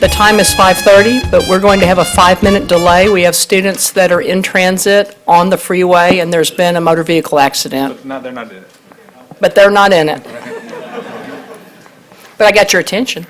The time is 5:30, but we're going to have a 5-minute delay. We have students that are in transit on the freeway, and there's been a motor vehicle accident. No, they're not in it. But they're not in it. But I got your attention.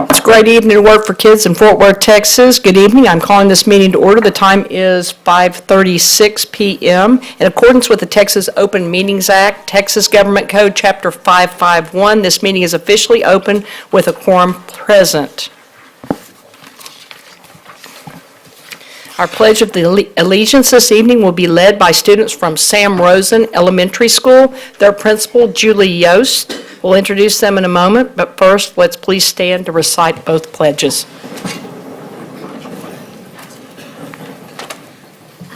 It's a great evening to work for kids in Fort Worth, Texas. Good evening. I'm calling this meeting to order. The time is 5:36 p.m. In accordance with the Texas Open Meetings Act, Texas Government Code, Chapter 551, this meeting is officially open with a quorum present. Our Pledge of Allegiance this evening will be led by students from Sam Rosen Elementary School. Their principal, Julie Yost, will introduce them in a moment, but first, let's please stand to recite both pledges.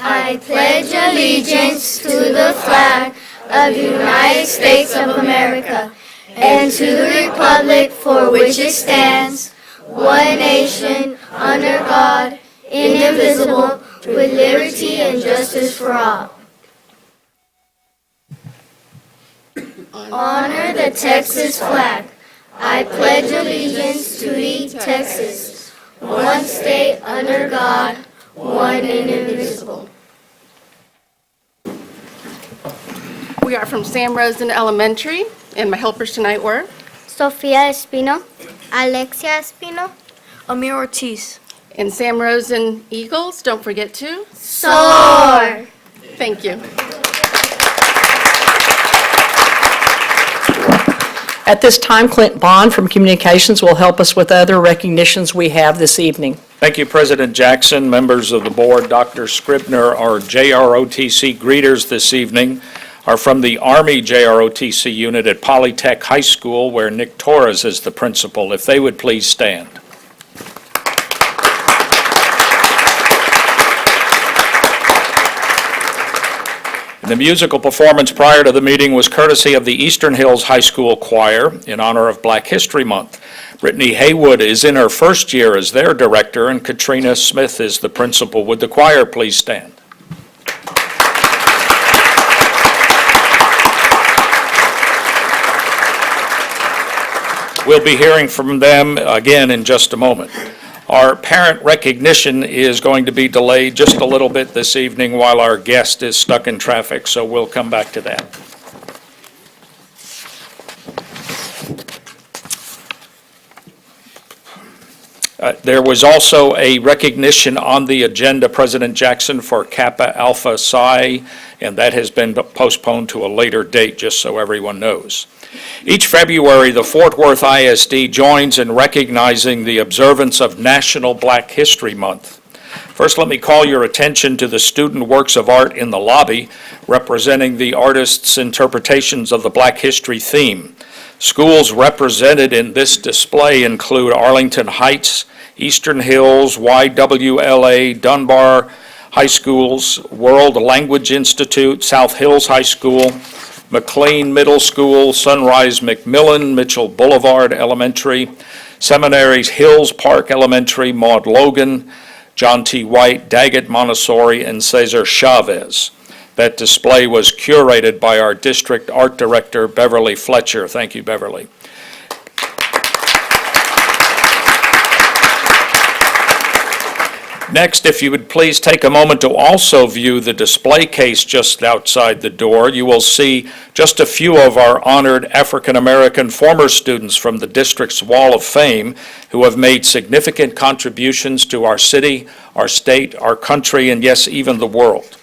I pledge allegiance to the flag of the United States of America and to the republic for which it stands, one nation, under God, indivisible, with liberty and justice for all. Honor the Texas flag. I pledge allegiance to thee, Texas, one state under God, one and indivisible. We are from Sam Rosen Elementary, and my helpers tonight were Sofia Espino, Alexia Espino, Amir Ortiz. and Sam Rosen Eagles. Don't forget to. Soar! Thank you. At this time, Clint Bond from Communications will help us with other recognitions we have this evening. Thank you, President Jackson, members of the board. Dr. Scribner, our JROTC greeters this evening are from the Army JROTC unit at Polytech High School, where Nick Torres is the principal. If they would please stand. The musical performance prior to the meeting was courtesy of the Eastern Hills High School Choir in honor of Black History Month. Brittany Haywood is in her first year as their director, and Katrina Smith is the principal. Would the choir please stand? We'll be hearing from them again in just a moment. Our parent recognition is going to be delayed just a little bit this evening while our guest is stuck in traffic, so we'll come back to that. There was also a recognition on the agenda, President Jackson, for Kappa Alpha Psi, and that has been postponed to a later date, just so everyone knows. Each February, the Fort Worth ISD joins in recognizing the observance of National Black History Month. First, let me call your attention to the student works of art in the lobby representing the artists' interpretations of the Black History theme. Schools represented in this display include Arlington Heights, Eastern Hills, YWLA, Dunbar High Schools, World Language Institute, South Hills High School, McLean Middle School, Sunrise McMillan, Mitchell Boulevard Elementary, Seminaries Hills Park Elementary, Maud Logan, John T. White, Daggett Montessori, and Cesar Chavez. That display was curated by our district art director, Beverly Fletcher. Thank you, Beverly. Next, if you would please take a moment to also view the display case just outside the door, you will see just a few of our honored African-American former students from the district's Wall of Fame who have made significant contributions to our city, our state, our country, and yes, even the world.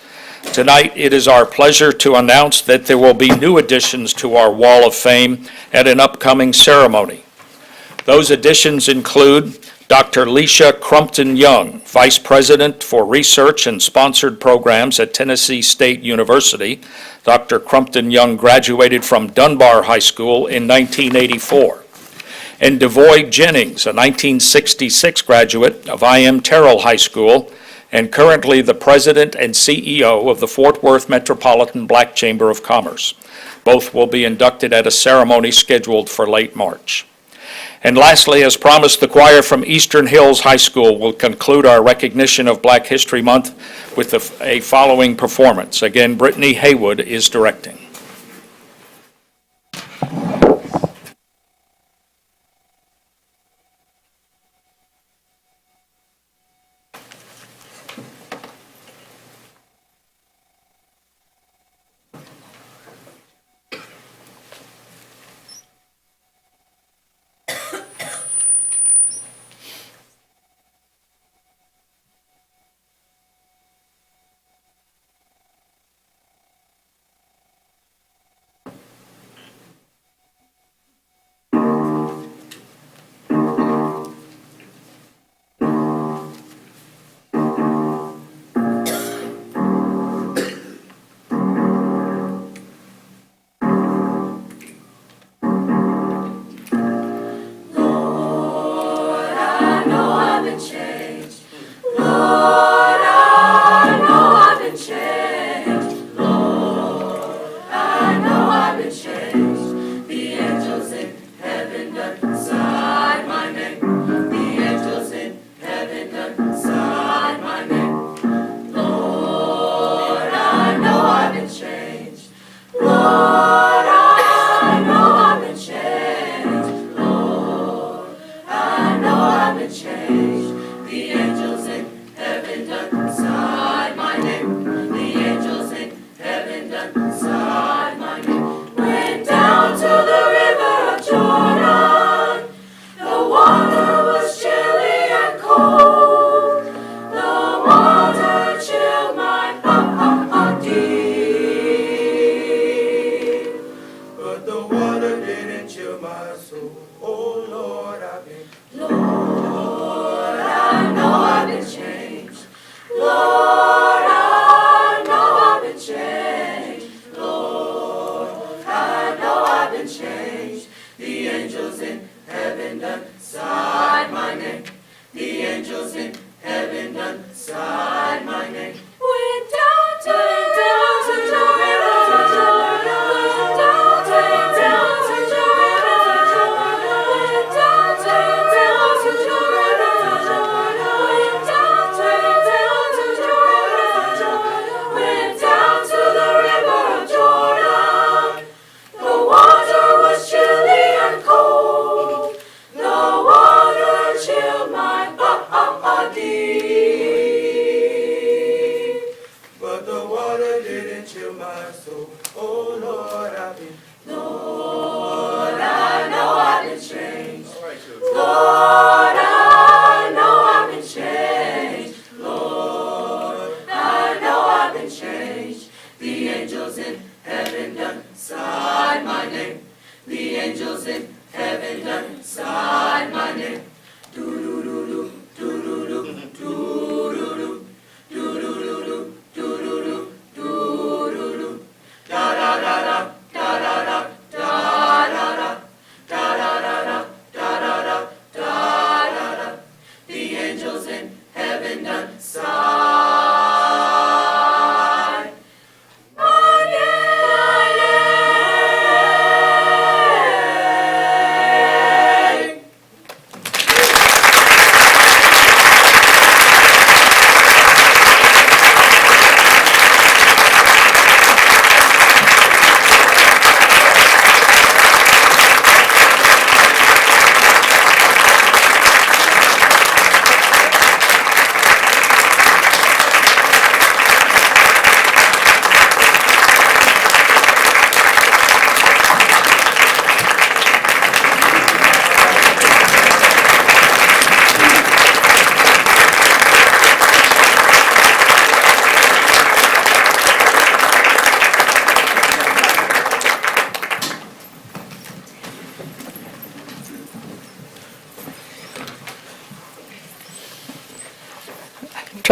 Tonight, it is our pleasure to announce that there will be new additions to our Wall of Fame at an upcoming ceremony. Those additions include Dr. Leisha Crumpton-Young, Vice President for Research and Sponsored Programs at Tennessee State University. Dr. Crumpton-Young graduated from Dunbar High School in 1984. And Devoy Jennings, a 1966 graduate of I.M. Terrell High School, and currently the President and CEO of the Fort Worth Metropolitan Black Chamber of Commerce. Both will be inducted at a ceremony scheduled for late March. And lastly, as promised, the choir from Eastern Hills High School will conclude our recognition of Black History Month with a following performance. Again, Brittany Haywood is directing.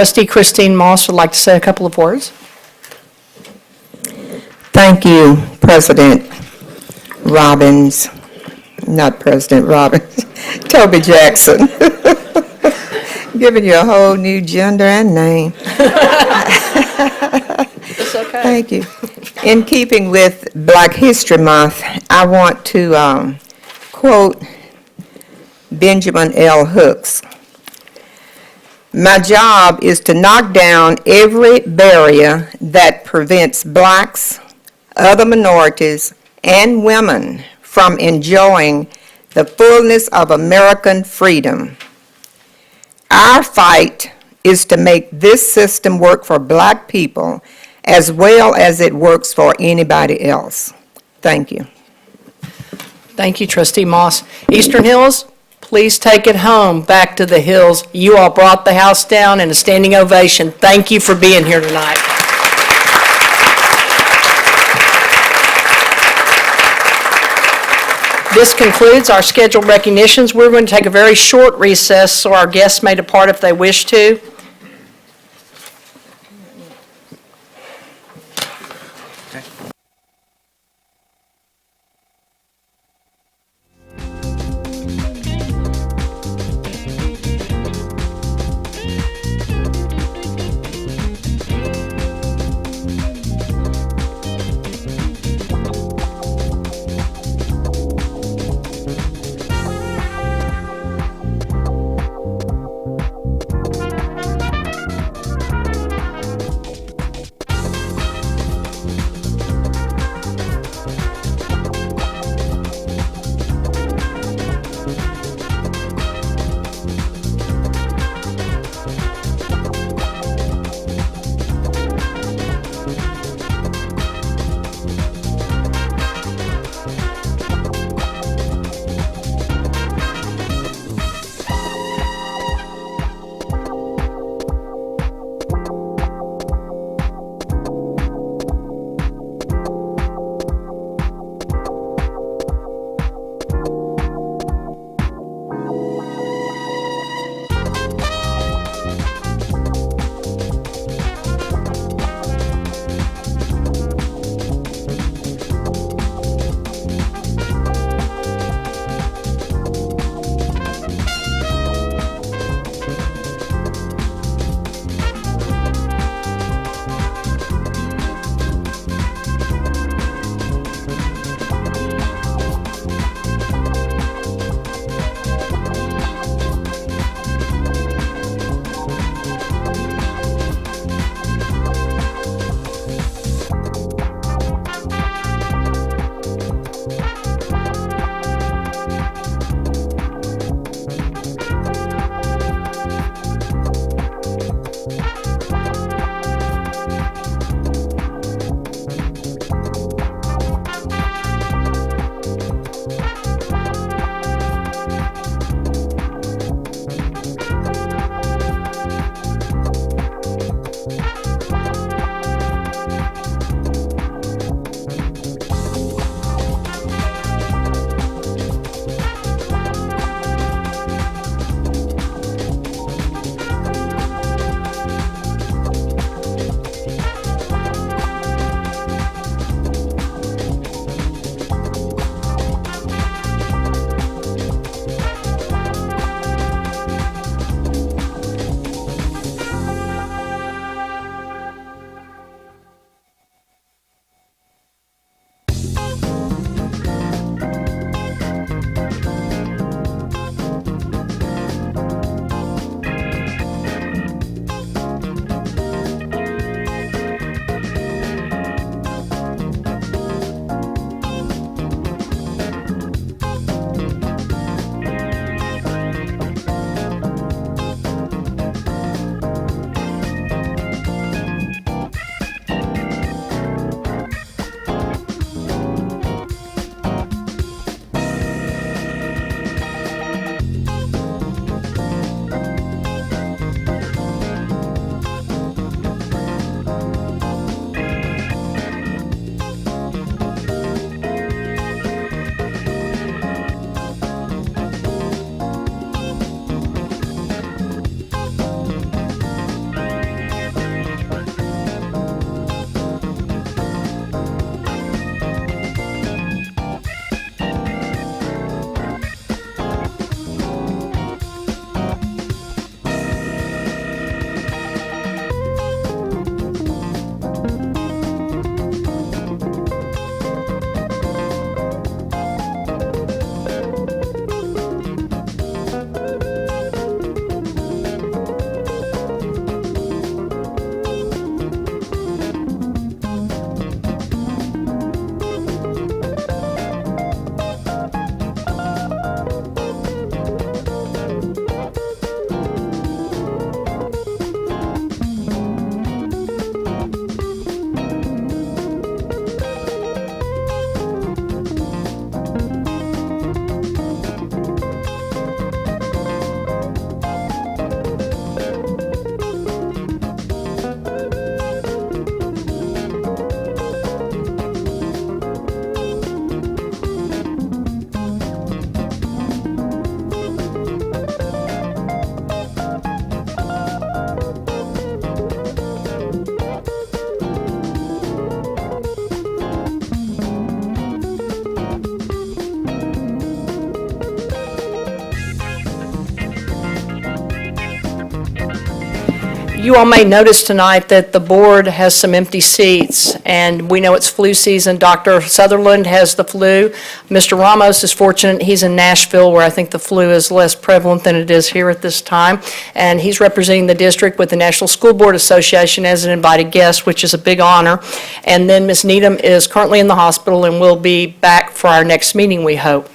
Trustee Christine Moss would like to say a couple of words. Thank you, President Robbins, not President Robbins, Toby Jackson. Giving you a whole new gender and name. It's okay. Thank you. In keeping with Black History Month, I want to quote Benjamin L. Hooks. My job is to knock down every barrier that prevents blacks, other minorities, and women from enjoying the fullness of American freedom. Our fight is to make this system work for black people as well as it works for anybody else. Thank you. Thank you, Trustee Moss. Eastern Hills, please take it home, back to the hills. You all brought the house down in a standing ovation. Thank you for being here tonight. This concludes our scheduled recognitions. We're going to take a very short recess so our guests may depart if they wish to. You all may notice tonight that the board has some empty seats, and we know it's flu season. Dr. Sutherland has the flu. Mr. Ramos is fortunate, he's in Nashville, where I think the flu is less prevalent than it is here at this time, and he's representing the district with the National School Board Association as an invited guest, which is a big honor. And then Ms. Needham is currently in the hospital and will be back for our next meeting, we hope.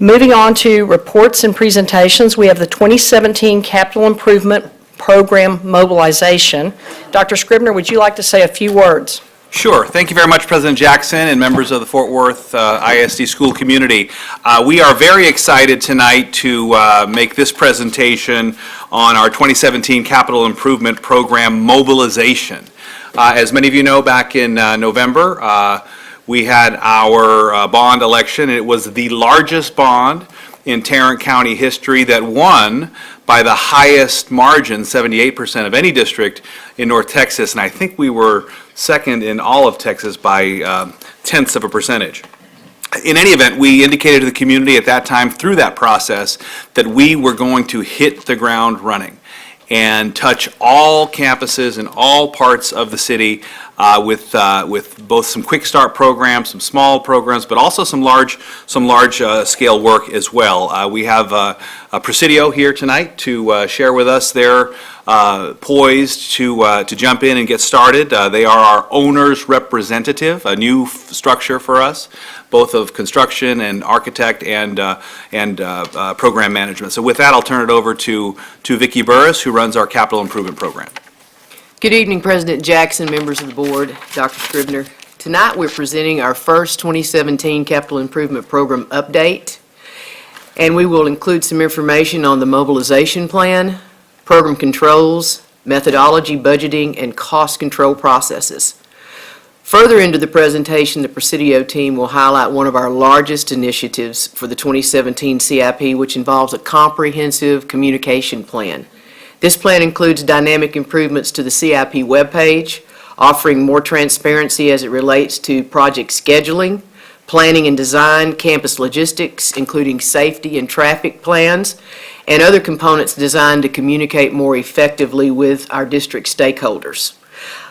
Moving on to reports and presentations, we have the 2017 Capital Improvement Program mobilization. Dr. Scribner, would you like to say a few words? Sure. Thank you very much, President Jackson and members of the Fort Worth ISD school community. We are very excited tonight to make this presentation on our 2017 Capital Improvement Program mobilization. As many of you know, back in November, we had our bond election. It was the largest bond in Tarrant County history that won by the highest margin, 78% of any district in North Texas, and I think we were second in all of Texas by tenths of a percentage. In any event, we indicated to the community at that time through that process that we were going to hit the ground running and touch all campuses in all parts of the city with both some quick start programs, some small programs, but also some large scale work as well. We have Presidio here tonight to share with us. They're poised to jump in and get started. They are our owner's representative, a new structure for us, both of construction and architect and program management. So with that, I'll turn it over to Vicki Burris, who runs our capital improvement program. Good evening, President Jackson, members of the board, Dr. Scribner. Tonight we're presenting our first 2017 Capital Improvement Program update, and we will include some information on the mobilization plan, program controls, methodology, budgeting, and cost control processes. Further into the presentation, the Presidio team will highlight one of our largest initiatives for the 2017 CIP, which involves a comprehensive communication plan. This plan includes dynamic improvements to the CIP webpage, offering more transparency as it relates to project scheduling, planning and design, campus logistics, including safety and traffic plans, and other components designed to communicate more effectively with our district stakeholders.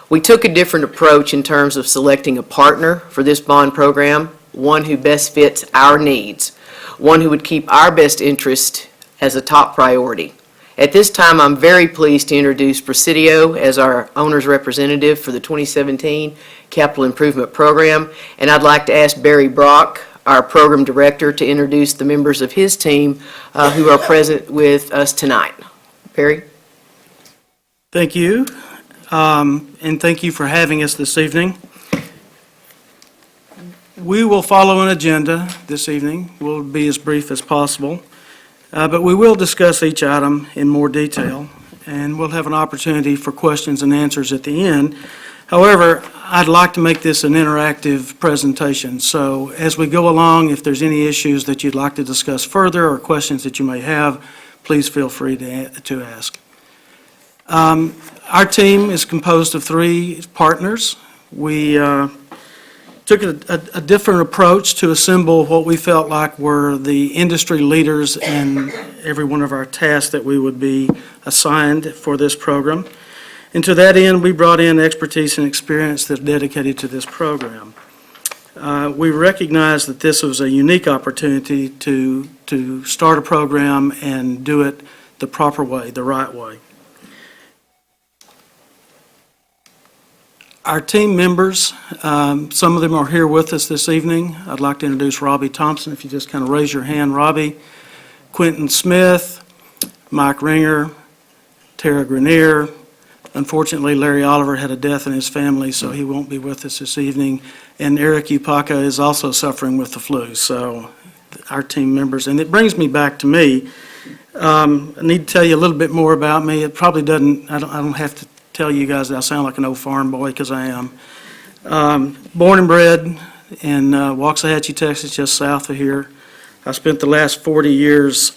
We took a different approach in terms of selecting a partner for this bond program, one who best fits our needs, one who would keep our best interest as a top priority. At this time, I'm very pleased to introduce Presidio as our owner's representative for the 2017 Capital Improvement Program, and I'd like to ask Barry Brock, our program director, to introduce the members of his team who are present with us tonight. Barry? Thank you, and thank you for having us this evening. We will follow an agenda this evening. We'll be as brief as possible. But we will discuss each item in more detail, and we'll have an opportunity for questions and answers at the end. However, I'd like to make this an interactive presentation, so as we go along, if there's any issues that you'd like to discuss further or questions that you may have, please feel free to ask. Our team is composed of 3 partners. We took a different approach to assemble what we felt like were the industry leaders in every one of our tasks that we would be assigned for this program. And to that end, we brought in expertise and experience that's dedicated to this program. We recognized that this was a unique opportunity to start a program and do it the proper way, the right way. Our team members, some of them are here with us this evening. I'd like to introduce Robbie Thompson. If you just kind of raise your hand, Robbie. Quentin Smith, Mike Ringer, Tara Grenier. Unfortunately, Larry Oliver had a death in his family, so he won't be with us this evening. And Eric Upaka is also suffering with the flu, so our team members. And it brings me back to me. I need to tell you a little bit more about me. It probably doesn't, I don't have to tell you guys that I sound like an old farm boy, because I am. Born and bred in Waxahachie, Texas, just south of here. I spent the last 40 years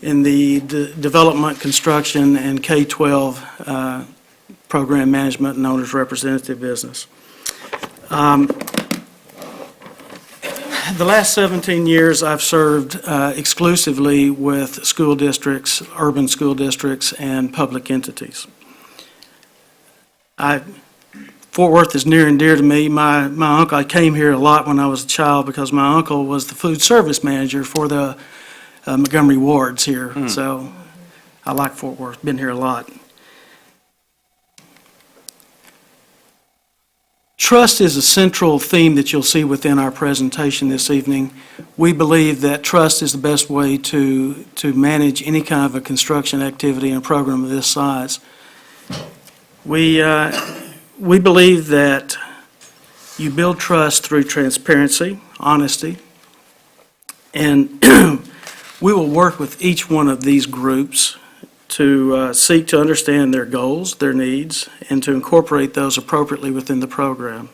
in the development, construction, and K-12 program management and owner's representative business. The last 17 years I've served exclusively with school districts, urban school districts, and public entities. Fort Worth is near and dear to me. My uncle, I came here a lot when I was a child because my uncle was the food service manager for the Montgomery wards here. So I like Fort Worth, been here a lot. Trust is a central theme that you'll see within our presentation this evening. We believe that trust is the best way to manage any kind of a construction activity and program of this size. We believe that you build trust through transparency, honesty, and we will work with each one of these groups to seek to understand their goals, their needs, and to incorporate those appropriately within the program.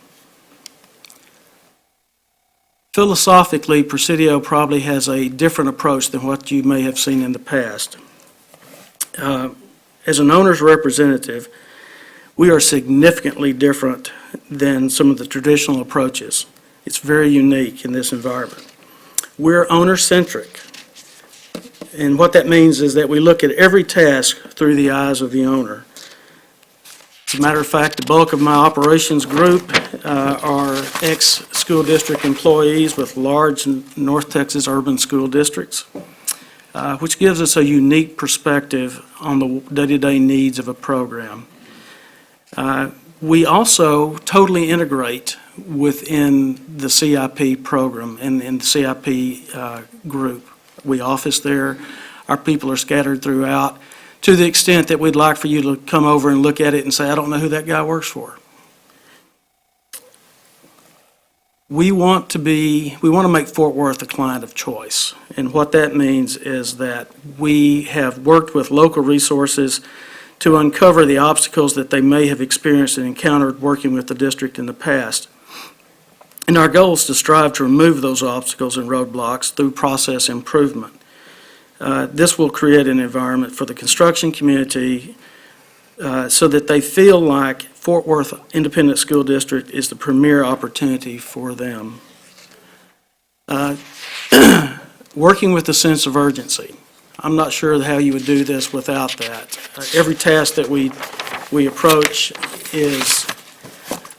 Philosophically, Presidio probably has a different approach than what you may have seen in the past. As an owner's representative, we are significantly different than some of the traditional approaches. It's very unique in this environment. We're owner-centric. And what that means is that we look at every task through the eyes of the owner. As a matter of fact, the bulk of my operations group are ex-school district employees with large North Texas urban school districts, which gives us a unique perspective on the day-to-day needs of a program. We also totally integrate within the CIP program and the CIP group. We office there. Our people are scattered throughout to the extent that we'd like for you to come over and look at it and say, I don't know who that guy works for. We want to make Fort Worth a client of choice. And what that means is that we have worked with local resources to uncover the obstacles that they may have experienced and encountered working with the district in the past. And our goal is to strive to remove those obstacles and roadblocks through process improvement. This will create an environment for the construction community so that they feel like Fort Worth Independent School District is the premier opportunity for them. Working with a sense of urgency. I'm not sure how you would do this without that. Every task that we approach is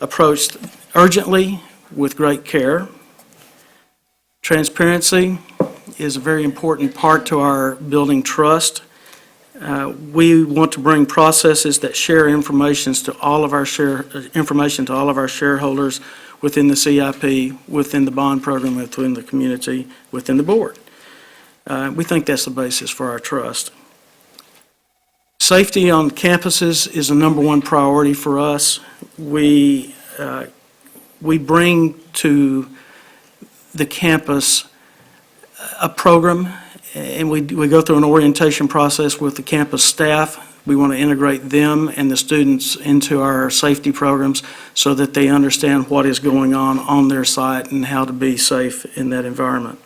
approached urgently with great care. Transparency is a very important part to our building trust. We want to bring processes that share information to all of our shareholders within the CIP, within the bond program, within the community, within the board. We think that's the basis for our trust. Safety on campuses is a number one priority for us. We bring to the campus a program, and we go through an orientation process with the campus staff. We want to integrate them and the students into our safety programs so that they understand what is going on their site and how to be safe in that environment.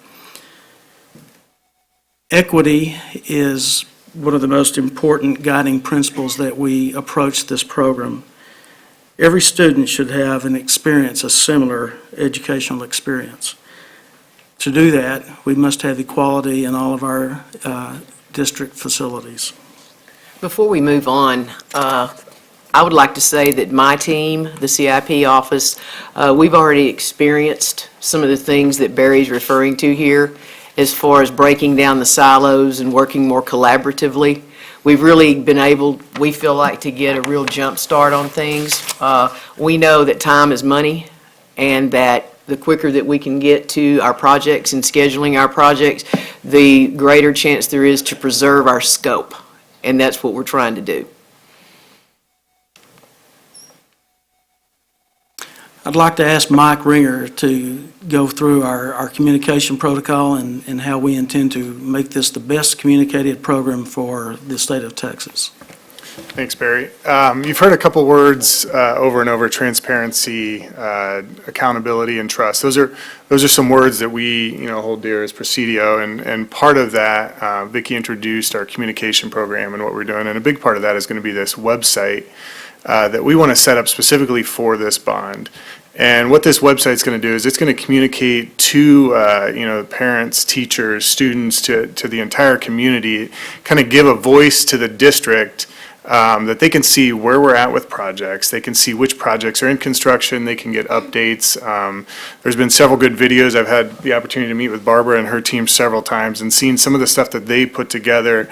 Equity is one of the most important guiding principles that we approach this program. Every student should have and experience a similar educational experience. To do that, we must have equality in all of our district facilities. Before we move on, I would like to say that my team, the CIP office, we've already experienced some of the things that Barry's referring to here as far as breaking down the silos and working more collaboratively. We've really been able, we feel like, to get a real jump start on things. We know that time is money, and that the quicker that we can get to our projects and scheduling our projects, the greater chance there is to preserve our scope. And that's what we're trying to do. I'd like to ask Mike Ringer to go through our communication protocol and how we intend to make this the best communicated program for the state of Texas. Thanks, Barry. You've heard a couple words over and over: transparency, accountability, and trust. Those are some words that we hold dear as Presidio, and part of that, Vicki introduced our communication program and what we're doing, and a big part of that is going to be this website that we want to set up specifically for this bond. And what this website's going to do is it's going to communicate to parents, teachers, students, to the entire community, kind of give a voice to the district that they can see where we're at with projects. They can see which projects are in construction. They can get updates. There's been several good videos. I've had the opportunity to meet with Barbara and her team several times and seen some of the stuff that they put together.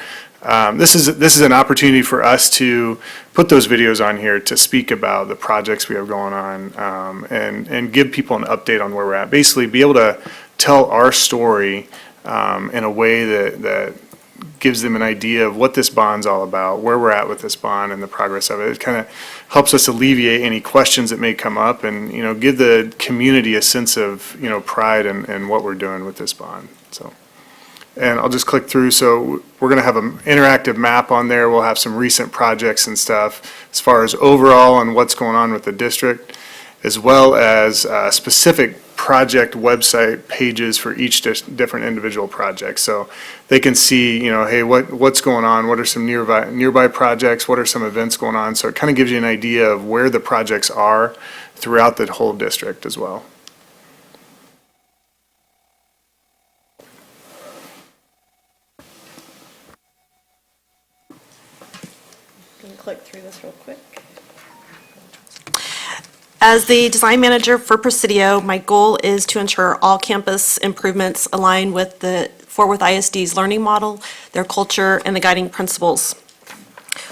This is an opportunity for us to put those videos on here to speak about the projects we have going on, and give people an update on where we're at. Basically, be able to tell our story in a way that gives them an idea of what this bond's all about, where we're at with this bond and the progress of it. It kind of helps us alleviate any questions that may come up and, give the community a sense of, pride in what we're doing with this bond, so. And I'll just click through. So we're going to have an interactive map on there. We'll have some recent projects and stuff as far as overall and what's going on with the district, as well as specific project website pages for each different individual project. So they can see, hey, what's going on? What are some nearby projects? What are some events going on? So it kind of gives you an idea of where the projects are throughout the whole district as well. Click through this real quick. As the design manager for Presidio, my goal is to ensure all campus improvements align with the Fort Worth ISD's learning model, their culture, and the guiding principles.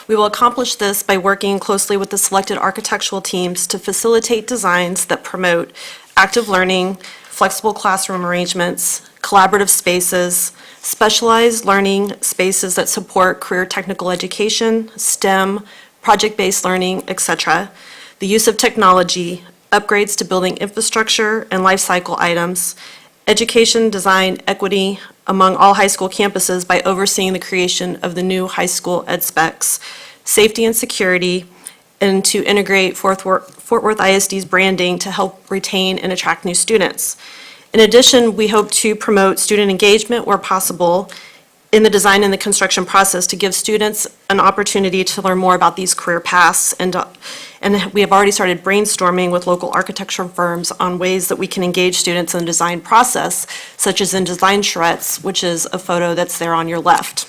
We will accomplish this by working closely with the selected architectural teams to facilitate designs that promote active learning, flexible classroom arrangements, collaborative spaces, specialized learning spaces that support career technical education, STEM, project-based learning, etc., the use of technology, upgrades to building infrastructure and life cycle items, education, design, equity among all high school campuses by overseeing the creation of the new high school ed specs, safety and security, and to integrate Fort Worth ISD's branding to help retain and attract new students. In addition, we hope to promote student engagement where possible in the design and the construction process to give students an opportunity to learn more about these career paths. And we have already started brainstorming with local architecture firms on ways that we can engage students in the design process, such as in design charrettes, which is a photo that's there on your left.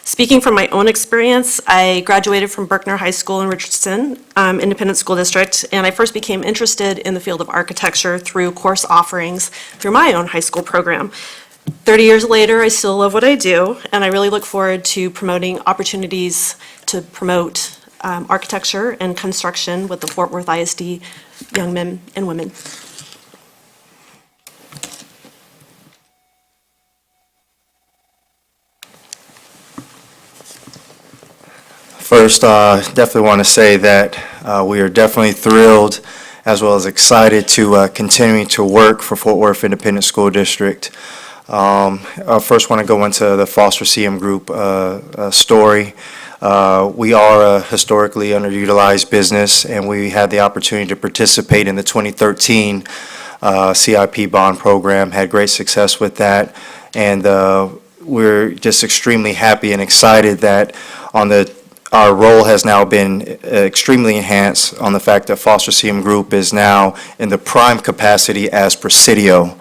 Speaking from my own experience, I graduated from Berkner High School in Richardson, Independent School District, and I first became interested in the field of architecture through course offerings through my own high school program. 30 years later, I still love what I do, and I really look forward to promoting opportunities to promote architecture and construction with the Fort Worth ISD young men and women. First, definitely want to say that we are definitely thrilled as well as excited to continuing to work for Fort Worth Independent School District. I first want to go into the Foster CM Group story. We are a historically underutilized business, and we had the opportunity to participate in the 2013 CIP bond program, had great success with that, and we're just extremely happy and excited that our role has now been extremely enhanced on the fact that Foster CM Group is now in the prime capacity as Presidio.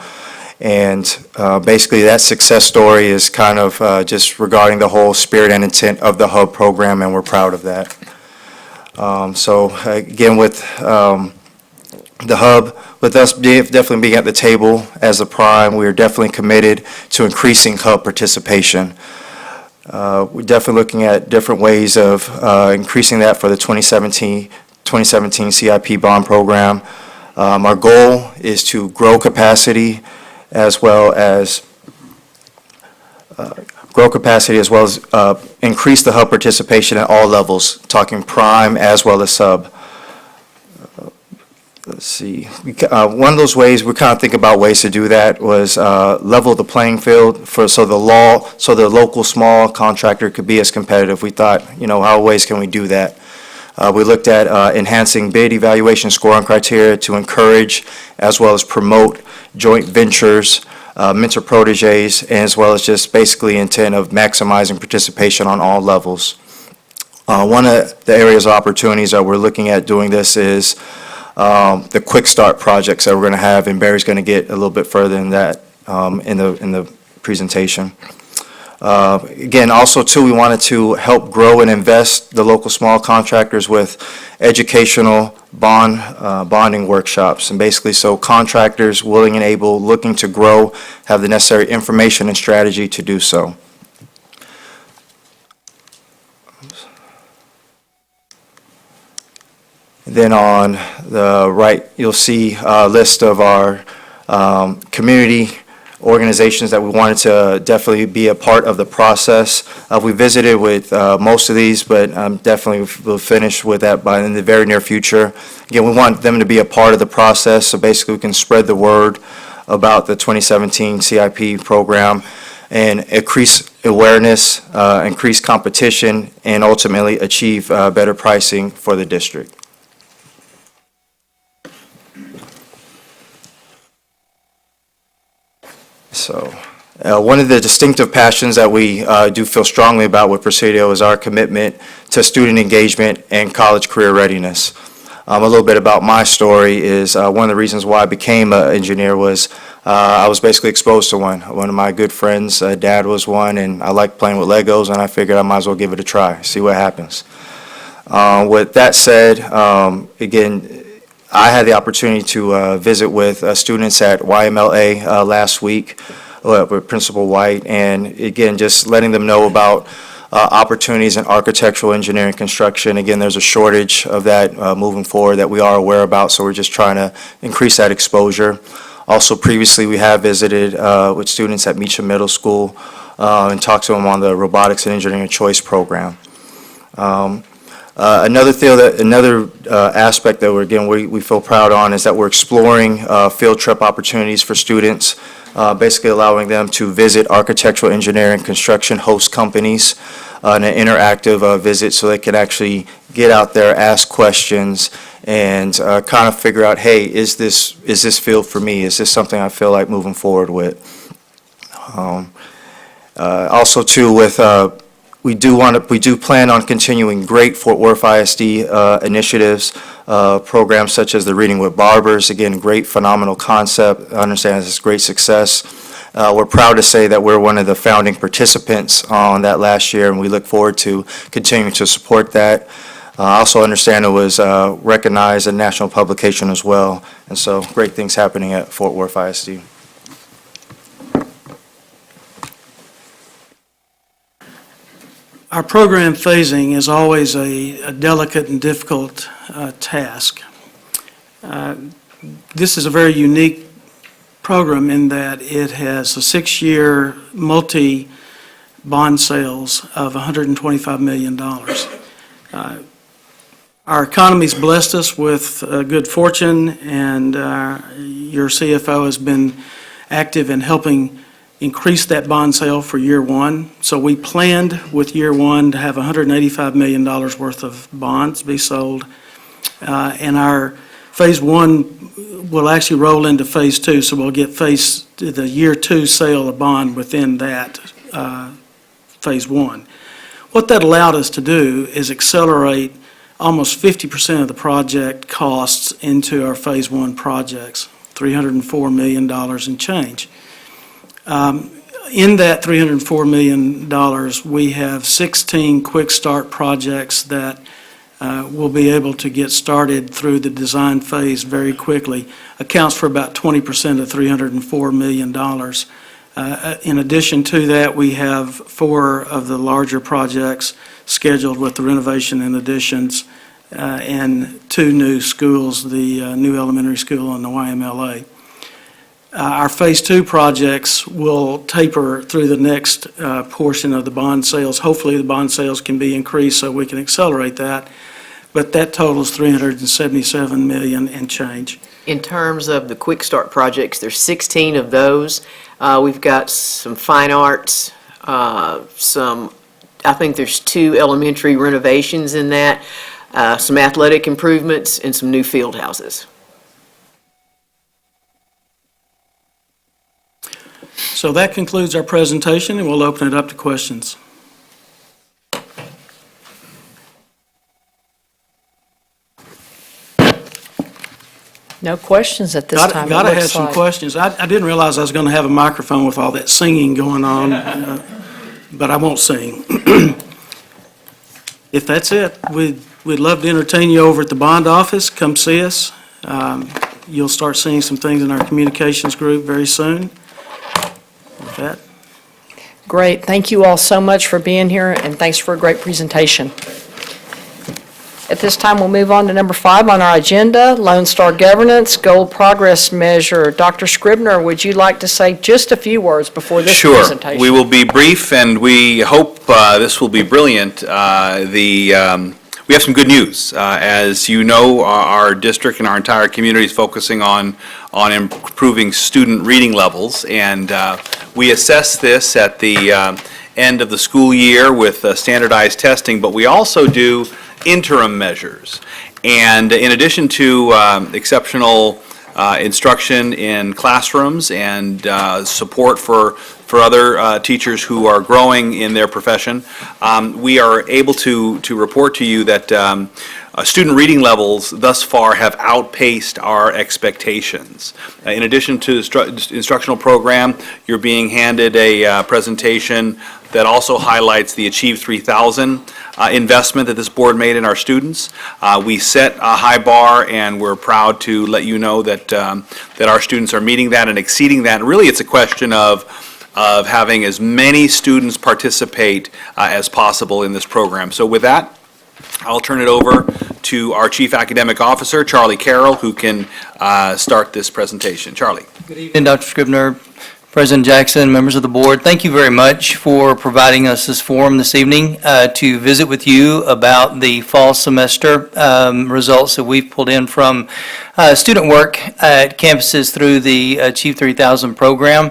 And basically that success story is kind of just regarding the whole spirit and intent of the HUB program, and we're proud of that. So again, with the HUB, with us definitely being at the table as a prime, we are definitely committed to increasing HUB participation. We're definitely looking at different ways of increasing that for the 2017 CIP bond program. Our goal is to grow capacity as well as increase the HUB participation at all levels, talking prime as well as sub. Let's see. One of those ways we kind of think about ways to do that was level the playing field so the local small contractor could be as competitive. We thought, how ways can we do that? We looked at enhancing bid evaluation scoring criteria to encourage as well as promote joint ventures, mentor proteges, as well as just basically intent of maximizing participation on all levels. One of the areas of opportunities that we're looking at doing this is the quick start projects that we're going to have, and Barry's going to get a little bit further in that in the presentation. Again, also too, we wanted to help grow and invest the local small contractors with educational bonding workshops. And basically, so contractors willing and able, looking to grow, have the necessary information and strategy to do so. Then on the right, you'll see a list of our community organizations that we wanted to definitely be a part of the process. We visited with most of these, but definitely we'll finish with that in the very near future. Again, we want them to be a part of the process, so basically we can spread the word about the 2017 CIP program and increase awareness, increase competition, and ultimately achieve better pricing for the district. So, one of the distinctive passions that we do feel strongly about with Presidio is our commitment to student engagement and college career readiness. A little bit about my story is one of the reasons why I became an engineer was I was basically exposed to one. One of my good friends' dad was one, and I liked playing with Legos, and I figured I might as well give it a try, see what happens. With that said, again, I had the opportunity to visit with students at YMLA last week with Principal White, and again, just letting them know about opportunities in architectural engineering construction. Again, there's a shortage of that moving forward that we are aware about, so we're just trying to increase that exposure. Also, previously, we have visited with students at Meacham Middle School and talked to them on the Robotics and Engineering Choice program. Another aspect that we feel proud on is that we're exploring field trip opportunities for students, basically allowing them to visit architectural engineering construction host companies on an interactive visit, so they can actually get out there, ask questions, and kind of figure out, hey, is this field for me? Is this something I feel like moving forward with? Also, too, with we do plan on continuing great Fort Worth ISD initiatives, programs such as the Reading with Barbers. Again, great, phenomenal concept. I understand it's great success. We're proud to say that we're one of the founding participants on that last year, and we look forward to continuing to support that. I also understand it was recognized a national publication as well, and so great things happening at Fort Worth ISD. Our program phasing is always a delicate and difficult task. This is a very unique program in that it has a 6-year multi-bond sales of $125 million. Our economy's blessed us with good fortune, and your CFO has been active in helping increase that bond sale for year one. So we planned with year one to have $185 million worth of bonds be sold. And our phase one will actually roll into phase two, so we'll get the year two sale of bond within that phase one. What that allowed us to do is accelerate almost 50% of the project costs into our phase one projects, $304 million and change. In that $304 million, we have 16 quick start projects that will be able to get started through the design phase very quickly. Accounts for about 20% of $304 million. In addition to that, we have 4 of the larger projects scheduled with the renovation and additions, and 2 new schools, the new elementary school and the YMLA. Our phase 2 projects will taper through the next portion of the bond sales. Hopefully the bond sales can be increased so we can accelerate that, but that totals $377 million and change. In terms of the quick start projects, there's 16 of those. We've got some fine arts, I think there's 2 elementary renovations in that, some athletic improvements, and some new field houses. So that concludes our presentation, and we'll open it up to questions. No questions at this time. Gotta it have looks some like. questions. I didn't realize I was going to have a microphone with all that singing going on. but I won't sing. If that's it, we'd love to entertain you over at the bond office. Come see us. You'll start seeing some things in our communications group very soon. With that, Great. Thank you all so much for being here, and thanks for a great presentation. At this time, we'll move on to number 5 on our agenda, Lone Star Governance Goal Progress Measure. Dr. Scribner, would you like to say just a few words before this presentation? Sure. We will be brief, and we hope this will be brilliant. We have some good news. As you know, our district and our entire community is focusing on improving student reading levels, and we assess this at the end of the school year with standardized testing, but we also do interim measures. And in addition to exceptional instruction in classrooms and support for other teachers who are growing in their profession, we are able to report to you that student reading levels thus far have outpaced our expectations. In addition to the instructional program, you're being handed a presentation that also highlights the Achieve 3000 investment that this board made in our students. We set a high bar, and we're proud to let you know that our students are meeting that and exceeding that. And really, it's a question of having as many students participate as possible in this program. So with that, I'll turn it over to our Chief Academic Officer, Charlie Carroll, who can start this presentation. Charlie. Good evening, Dr. Scribner, President Jackson, members of the board. Thank you very much for providing us this forum this evening to visit with you about the fall semester results that we've pulled in from student work at campuses through the Achieve 3000 program.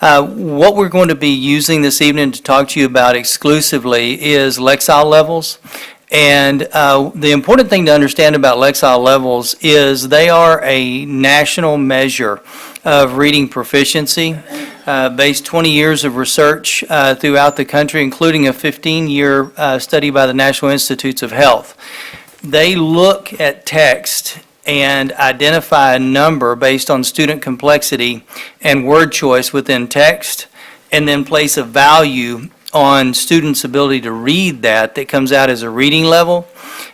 What we're going to be using this evening to talk to you about exclusively is Lexile levels. And the important thing to understand about Lexile levels is they are a national measure of reading proficiency, based 20 years of research throughout the country, including a 15-year study by the National Institutes of Health. They look at text and identify a number based on student complexity and word choice within text, and then place a value on students' ability to read that comes out as a reading level.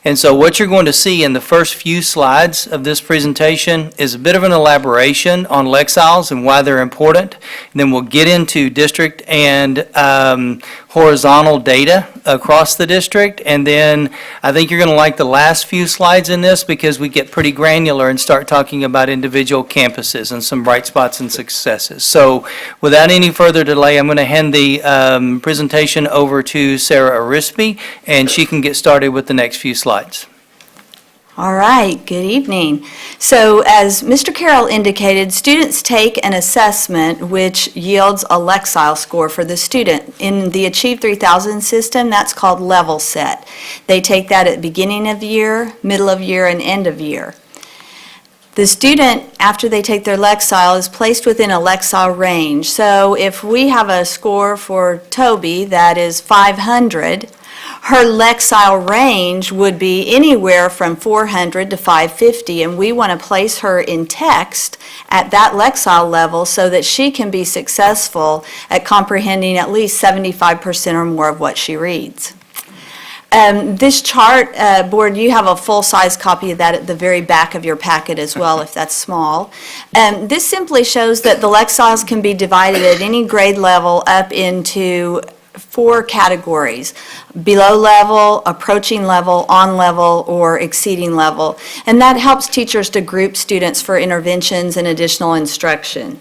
And so what you're going to see in the first few slides of this presentation is a bit of an elaboration on Lexiles and why they're important. And then we'll get into district and horizontal data across the district. And then I think you're going to like the last few slides in this because we get pretty granular and start talking about individual campuses and some bright spots and successes. So without any further delay, I'm going to hand the presentation over to Sarah Arispe, and she can get started with the next few slides. All right, good evening. So as Mr. Carroll indicated, students take an assessment which yields a Lexile score for the student. In the Achieve 3000 system, that's called level set. They take that at beginning of year, middle of year, and end of year. The student, after they take their Lexile, is placed within a Lexile range. So if we have a score for Toby that is 500, her Lexile range would be anywhere from 400 to 550, and we want to place her in text at that Lexile level so that she can be successful at comprehending at least 75% or more of what she reads. This chart board, you have a full-size copy of that at the very back of your packet as well, if that's small. This simply shows that the Lexiles can be divided at any grade level up into 4 categories: below level, approaching level, on level, or exceeding level. And that helps teachers to group students for interventions and additional instruction.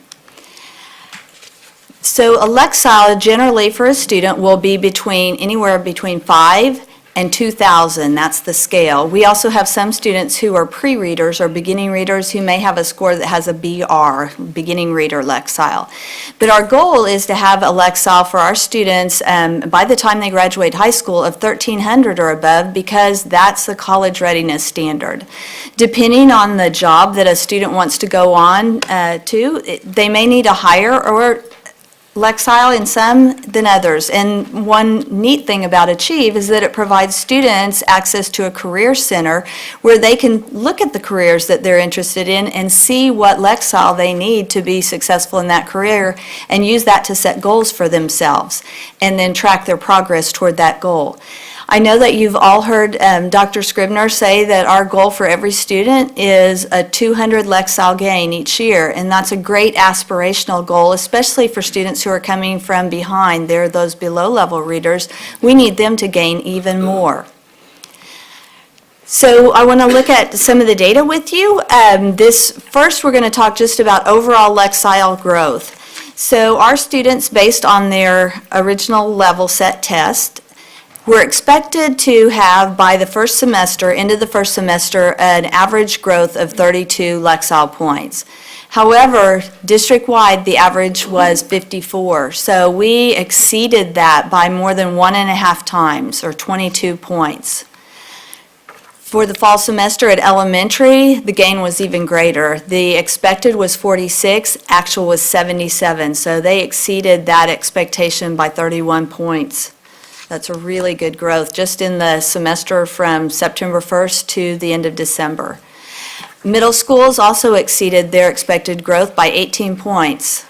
So a Lexile generally for a student will be anywhere between 5 and 2,000, that's the scale. We also have some students who are pre-readers or beginning readers who may have a score that has a BR, beginning reader Lexile. But our goal is to have a Lexile for our students by the time they graduate high school of 1,300 or above, because that's the college readiness standard. Depending on the job that a student wants to go on to, they may need a higher or Lexile in some than others. And one neat thing about Achieve is that it provides students access to a career center where they can look at the careers that they're interested in and see what Lexile they need to be successful in that career and use that to set goals for themselves and then track their progress toward that goal. I know that you've all heard Dr. Scribner say that our goal for every student is a 200 Lexile gain each year, and that's a great aspirational goal, especially for students who are coming from behind. They're those below-level readers. We need them to gain even more. So I want to look at some of the data with you. First, we're going to talk just about overall Lexile growth. So our students, based on their original level set test, we're expected to have, by the first semester, end of the first semester, an average growth of 32 Lexile points. However, district-wide, the average was 54. So we exceeded that by more than 1.5 times, or 22 points. For the fall semester at elementary, the gain was even greater. The expected was 46, actual was 77. So they exceeded that expectation by 31 points. That's a really good growth just in the semester from September 1st to the end of December. Middle schools also exceeded their expected growth by 18 points.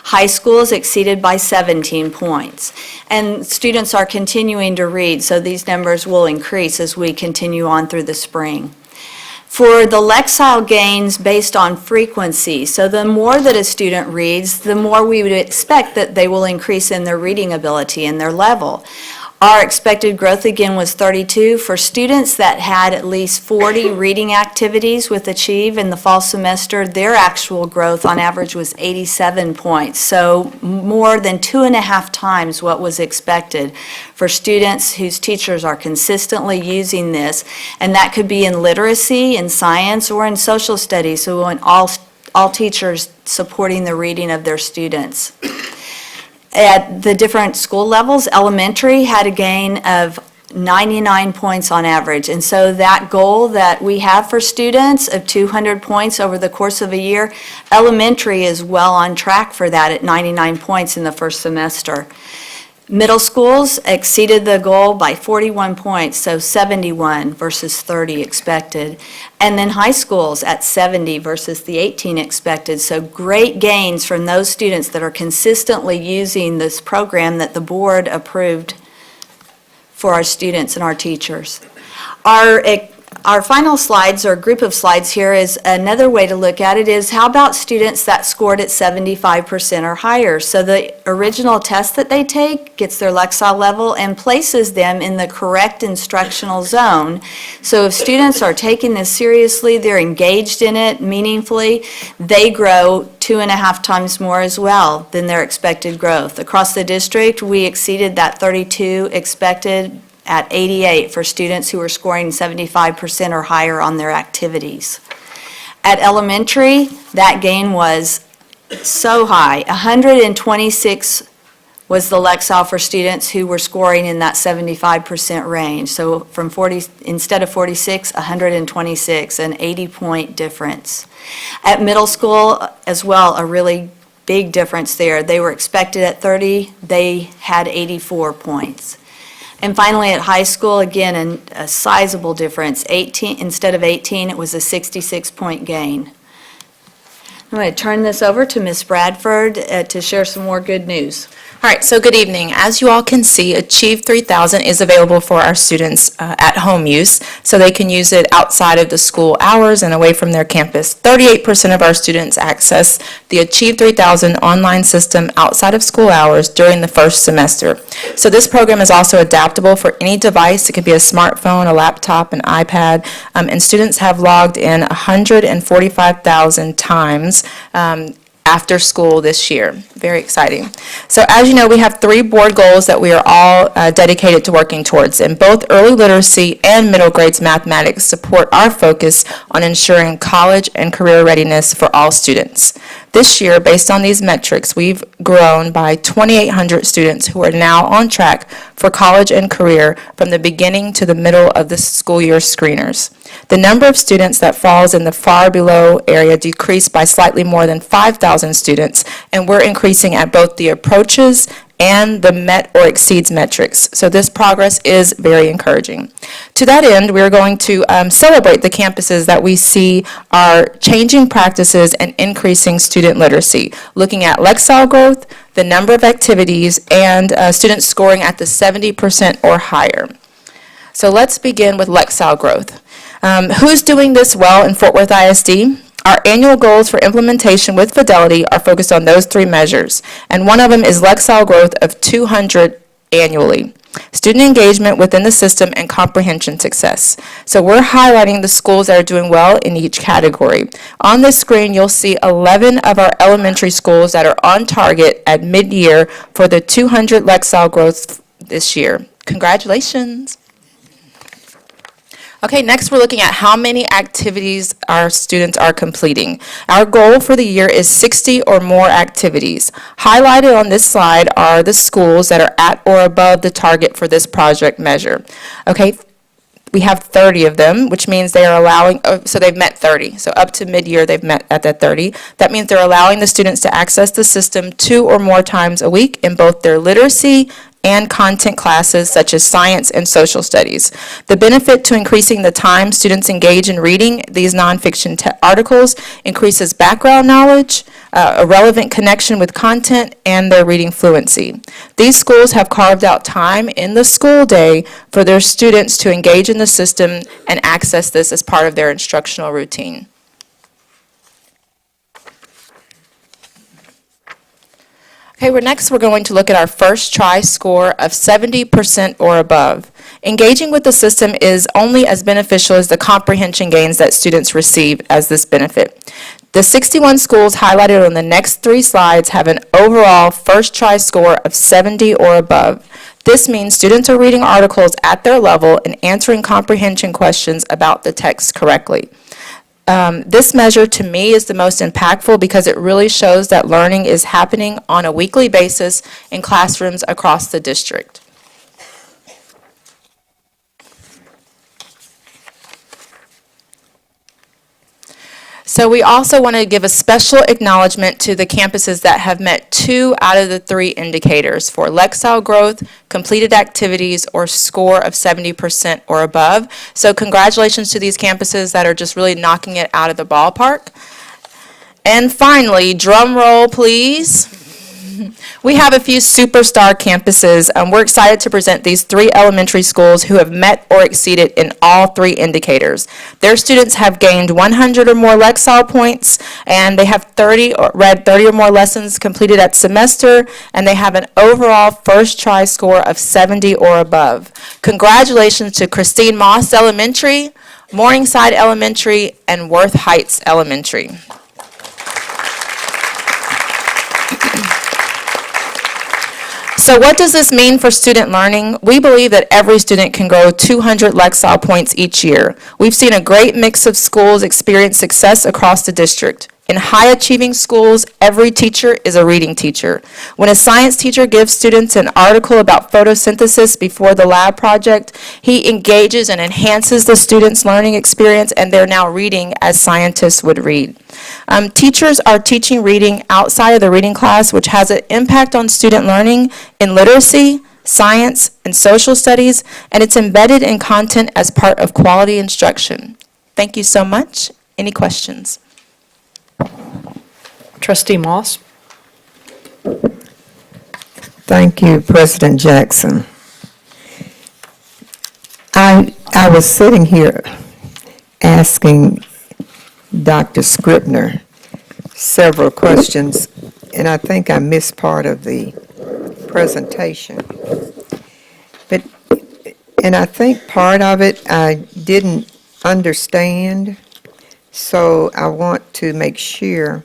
High schools exceeded by 17 points. And students are continuing to read, so these numbers will increase as we continue on through the spring. For the Lexile gains based on frequency, so the more that a student reads, the more we would expect that they will increase in their reading ability and their level. Our expected growth again was 32. For students that had at least 40 reading activities with Achieve in the fall semester, their actual growth on average was 87 points, so more than 2.5 times what was expected for students whose teachers are consistently using this, and that could be in literacy, in science, or in social studies, so we want all teachers supporting the reading of their students. At the different school levels, elementary had a gain of 99 points on average. And so that goal that we have for students of 200 points over the course of a year, elementary is well on track for that at 99 points in the first semester. Middle schools exceeded the goal by 41 points, so 71 versus 30 expected. And then high schools at 70 versus the 18 expected. So great gains from those students that are consistently using this program that the board approved for our students and our teachers. Our final slides, or group of slides here, is another way to look at it is how about students that scored at 75% or higher? So the original test that they take gets their Lexile level and places them in the correct instructional zone. So if students are taking this seriously, they're engaged in it meaningfully, they grow 2.5 times more as well than their expected growth. Across the district, we exceeded that 32 expected at 88 for students who are scoring 75% or higher on their activities. At elementary, that gain was so high. 126 was the Lexile for students who were scoring in that 75% range. So from 40, instead of 46, 126, an 80-point difference. At middle school as well, a really big difference there. They were expected at 30, they had 84 points. And finally, at high school, again, a sizable difference. 18, instead of 18, it was a 66-point gain. I'm going to turn this over to Ms. Bradford to share some more good news. All right, so good evening. As you all can see, Achieve 3000 is available for our students at home use, so they can use it outside of the school hours and away from their campus. 38% of our students access the Achieve 3000 online system outside of school hours during the first semester. So this program is also adaptable for any device. It could be a smartphone, a laptop, an iPad, and students have logged in 145,000 times after school this year. Very exciting. So as you know, we have 3 board goals that we are all dedicated to working towards, and both early literacy and middle grades mathematics support our focus on ensuring college and career readiness for all students. This year, based on these metrics, we've grown by 2,800 students who are now on track for college and career from the beginning to the middle of the school year screeners. The number of students that falls in the far below area decreased by slightly more than 5,000 students, and we're increasing at both the approaches and the met or exceeds metrics. So this progress is very encouraging. To that end, we're going to celebrate the campuses that we see are changing practices and increasing student literacy, looking at Lexile growth, the number of activities, and students scoring at the 70% or higher. So let's begin with Lexile growth. Who's doing this well in Fort Worth ISD? Our annual goals for implementation with Fidelity are focused on those three measures, and one of them is Lexile growth of 200 annually. Student engagement within the system and comprehension success. So we're highlighting the schools that are doing well in each category. On this screen, you'll see 11 of our elementary schools that are on target at mid-year for the 200 Lexile growth this year. Congratulations. Okay, next we're looking at how many activities our students are completing. Our goal for the year is 60 or more activities. Highlighted on this slide are the schools that are at or above the target for this project measure. Okay, we have 30 of them, which means they are allowing, so they've met 30. So up to mid-year, they've met at that 30. That means they're allowing the students to access the system 2 or more times a week in both their literacy and content classes such as science and social studies. The benefit to increasing the time students engage in reading these nonfiction articles increases background knowledge, a relevant connection with content, and their reading fluency. These schools have carved out time in the school day for their students to engage in the system and access this as part of their instructional routine. Okay, next we're going to look at our first try score of 70% or above. Engaging with the system is only as beneficial as the comprehension gains that students receive as this benefit. The 61 schools highlighted on the next 3 slides have an overall first try score of 70 or above. This means students are reading articles at their level and answering comprehension questions about the text correctly. This measure to me is the most impactful because it really shows that learning is happening on a weekly basis in classrooms across the district. So we also want to give a special acknowledgement to the campuses that have met 2 out of the 3 indicators for Lexile growth, completed activities, or score of 70% or above. So congratulations to these campuses that are just really knocking it out of the ballpark. And finally, drum roll please. We have a few superstar campuses. We're excited to present these 3 elementary schools who have met or exceeded in all 3 indicators. Their students have gained 100 or more Lexile points, and they have read 30 or more lessons completed at semester, and they have an overall first try score of 70 or above. Congratulations to Christine Moss Elementary, Morningside Elementary, and Worth Heights Elementary. So what does this mean for student learning? We believe that every student can grow 200 Lexile points each year. We've seen a great mix of schools experience success across the district. In high-achieving schools, every teacher is a reading teacher. When a science teacher gives students an article about photosynthesis before the lab project, he engages and enhances the students' learning experience, and they're now reading as scientists would read. Teachers are teaching reading outside of the reading class, which has an impact on student learning in literacy, science, and social studies, and it's embedded in content as part of quality instruction. Thank you so much. Any questions? Trustee Moss? Thank you, President Jackson. I was sitting here asking Dr. Scribner several questions, and I think I missed part of the presentation. And I think part of it I didn't understand, so I want to make sure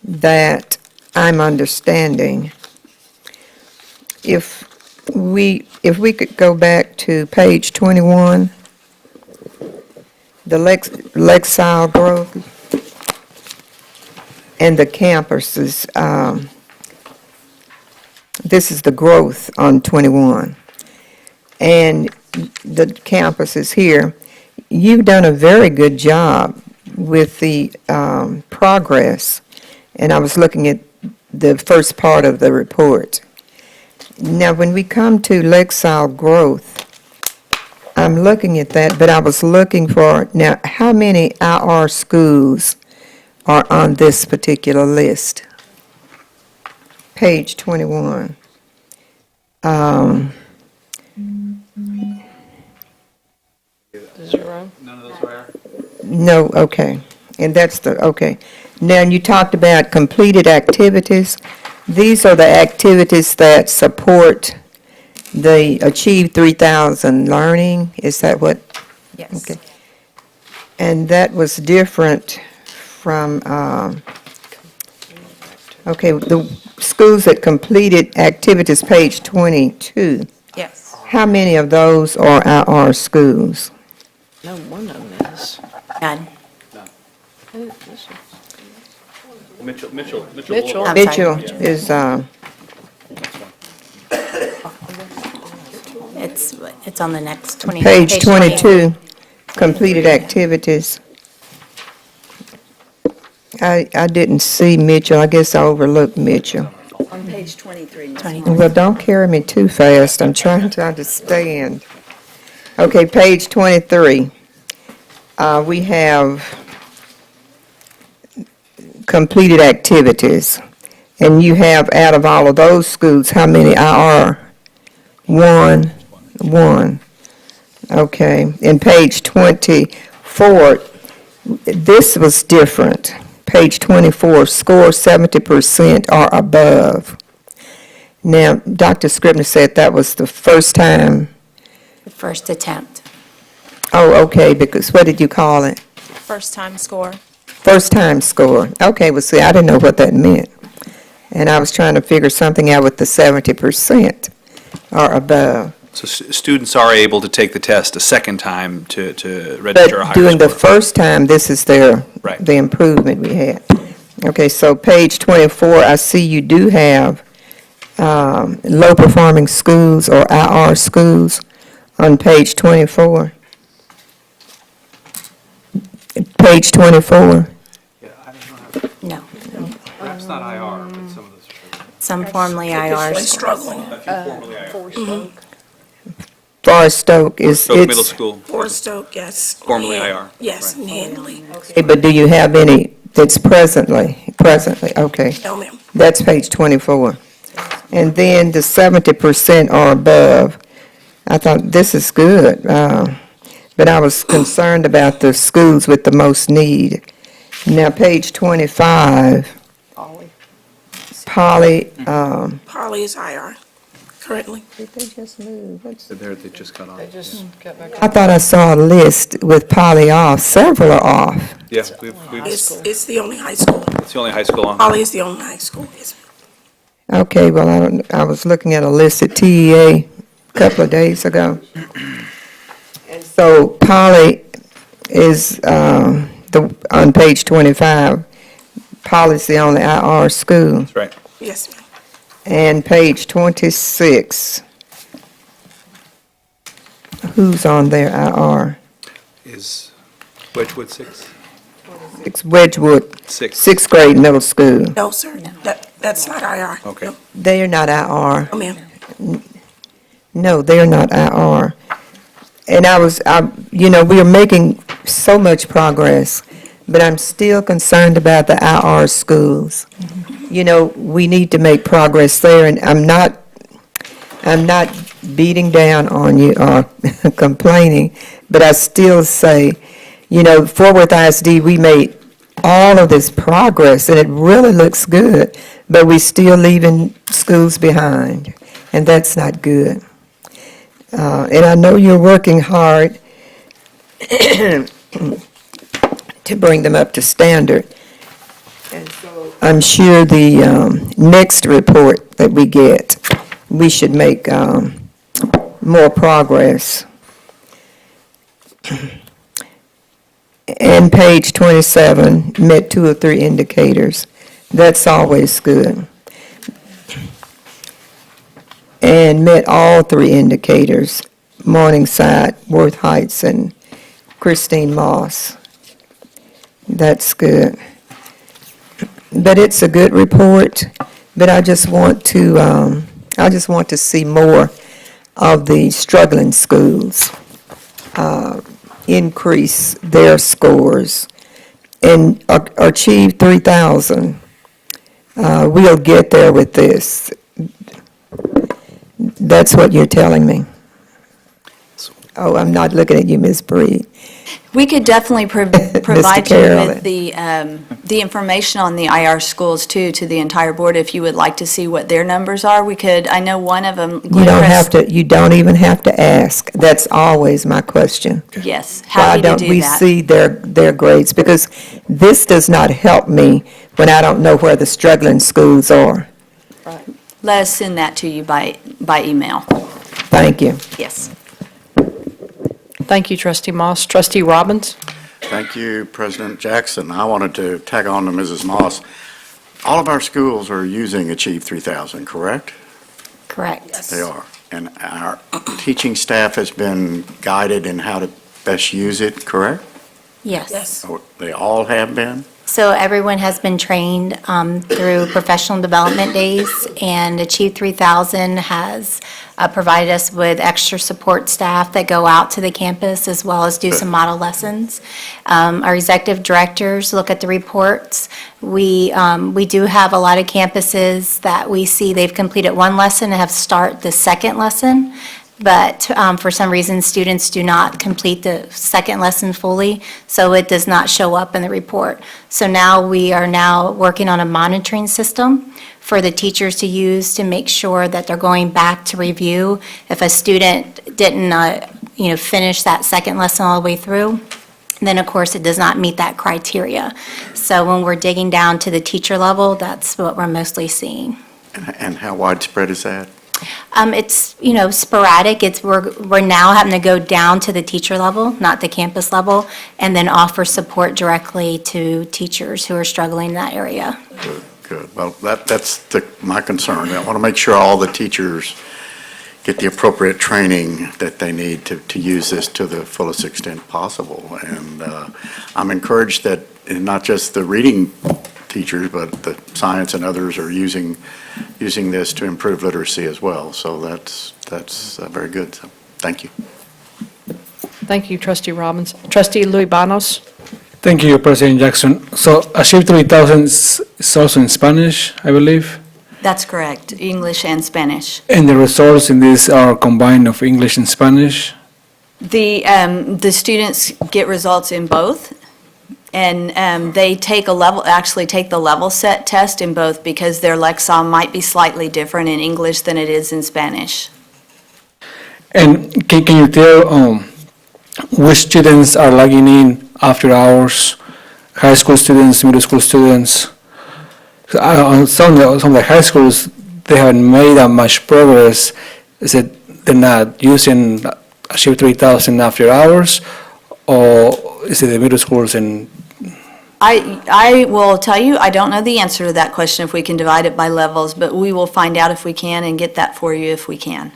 that I'm understanding. If we could go back to page 21, the Lexile growth, and the campuses, this is the growth on 21. And the campuses here, you've done a very good job with the progress. And I was looking at the first part of the report. Now, when we come to Lakeside growth, I'm looking at that, but I was looking for, now, how many IR schools are on this particular list? Page 21. Zero. None of those are. No, okay. And that's the, okay. Now, you talked about completed activities. These are the activities that support the Achieve 3000 learning. Is that what? Yes. Okay. And that was different from, okay, the schools that completed activities, page 22. Yes. How many of those are our schools? No, one of them is. None. Mitchell. Mitchell. I'm Mitchell sorry. is, It's on the next 20. page 22, completed activities. I didn't see Mitchell, I guess I overlooked Mitchell. On page 23. Well, don't carry me too fast, I'm trying to understand. Okay, page 23. We have completed activities, and you have, out of all of those schools, how many IR? One. Okay, in page 24, this was different. Page 24, score 70% or above. Now, Dr. Scribner said that was the first time. The first attempt. Oh, okay, because what did you call it? First time score. First time score. Okay, well, see, I didn't know what that meant. And I was trying to figure something out with the 70% or above. So students are able to take the test a second time to register a higher But doing the score. first time, this is their, Right. the improvement we had. Okay, so page 24, I see you do have low-performing schools or IR schools on page 24. Page 24. No. Perhaps not IR, but some of those are. Some formerly IRs. Struggling. Formerly IR. Forest Oak is, Oak Middle it's, School, Forest Oak, yes. formerly IR. Yes, and Handley. okay, but do you have any that's presently, okay. No, ma'am. That's page 24. And then the 70% or above, I thought, this is good. But I was concerned about the schools with the most need. Now, page 25, Polly, Parley is IR currently. did they just move? They just cut off. I thought I saw a list with Polly off. Several are off. Yeah, It's the only high school. it's the only high school on. Parley is the only high school, yes. Okay, well, I was looking at a list at TEA a couple of days ago. And so Polly is, on page 25, Polly's the only IR school. That's right. Yes, ma'am. And page 26, who's on there, IR? Is Wedgwood 6? It's Wedgwood, 6. sixth grade middle school. No, sir, that's not IR. Okay. No, They are not IR. no, ma'am. No, they're not IR. And we are making so much progress, but I'm still concerned about the IR schools. We need to make progress there, and I'm not beating down on you or complaining, but I still say, Fort Worth ISD, we made all of this progress, and it really looks good, but we still leaving schools behind, and that's not good. And I know you're working hard to bring them up to standard. And so I'm sure the next report that we get, we should make more progress. And page 27, met 2 or 3 indicators. That's always good. And met all three indicators, Morningside, Worth Heights, and Christine Moss. That's good. But it's a good report, but I just want to see more of the struggling schools increase their scores and achieve 3,000. We'll get there with this. That's what you're telling me. Oh, I'm not looking at you, Ms. Breed. We could definitely provide you Carroll. with the information on the IR schools too, to the entire board, if you would like to see what their numbers are. We could, I know one of them. You don't even have to ask. That's always my question. Yes, happy to do that. Why don't we see their grades? Because this does not help me when I don't know where the struggling schools are. Let us send that to you by email. Thank you. Yes. Thank you, Trustee Moss. Trustee Robbins? Thank you, President Jackson. I wanted to tag on to Mrs. Moss. All of our schools are using Achieve 3000, correct? Correct. They are. And our teaching staff has been guided in how to best use it, correct? Yes. Or they all have been? So everyone has been trained through professional development days, and Achieve 3000 has provided us with extra support staff that go out to the campus as well as do some model lessons. Our executive directors look at the reports. We do have a lot of campuses that we see they've completed one lesson and have start the second lesson. But for some reason, students do not complete the second lesson fully, so it does not show up in the report. So now we are now working on a monitoring system for the teachers to use to make sure that they're going back to review. If a student didn't, finish that second lesson all the way through, then of course it does not meet that criteria. So when we're digging down to the teacher level, that's what we're mostly seeing. And how widespread is that? It's, sporadic. We're now having to go down to the teacher level, not the campus level, and then offer support directly to teachers who are struggling in that area. Good. Well, that's my concern. I want to make sure all the teachers get the appropriate training that they need to use this to the fullest extent possible. And I'm encouraged that not just the reading teachers, but the science and others are using this to improve literacy as well. So that's very good. So thank you. Thank you, Trustee Robbins. Trustee Louis Banos? Thank you, President Jackson. So Achieve 3000 is also in Spanish, I believe? That's correct, English and Spanish. And the results in this are combined of English and Spanish? The students get results in both, and they take the level set test in both because their lexile might be slightly different in English than it is in Spanish. And can you tell which students are logging in after hours, high school students, middle school students? On some of the high schools, they haven't made that much progress. Is it they're not using Achieve 3000 after hours, or is it the middle schools and? I will tell you, I don't know the answer to that question if we can divide it by levels, but we will find out if we can and get that for you if we can.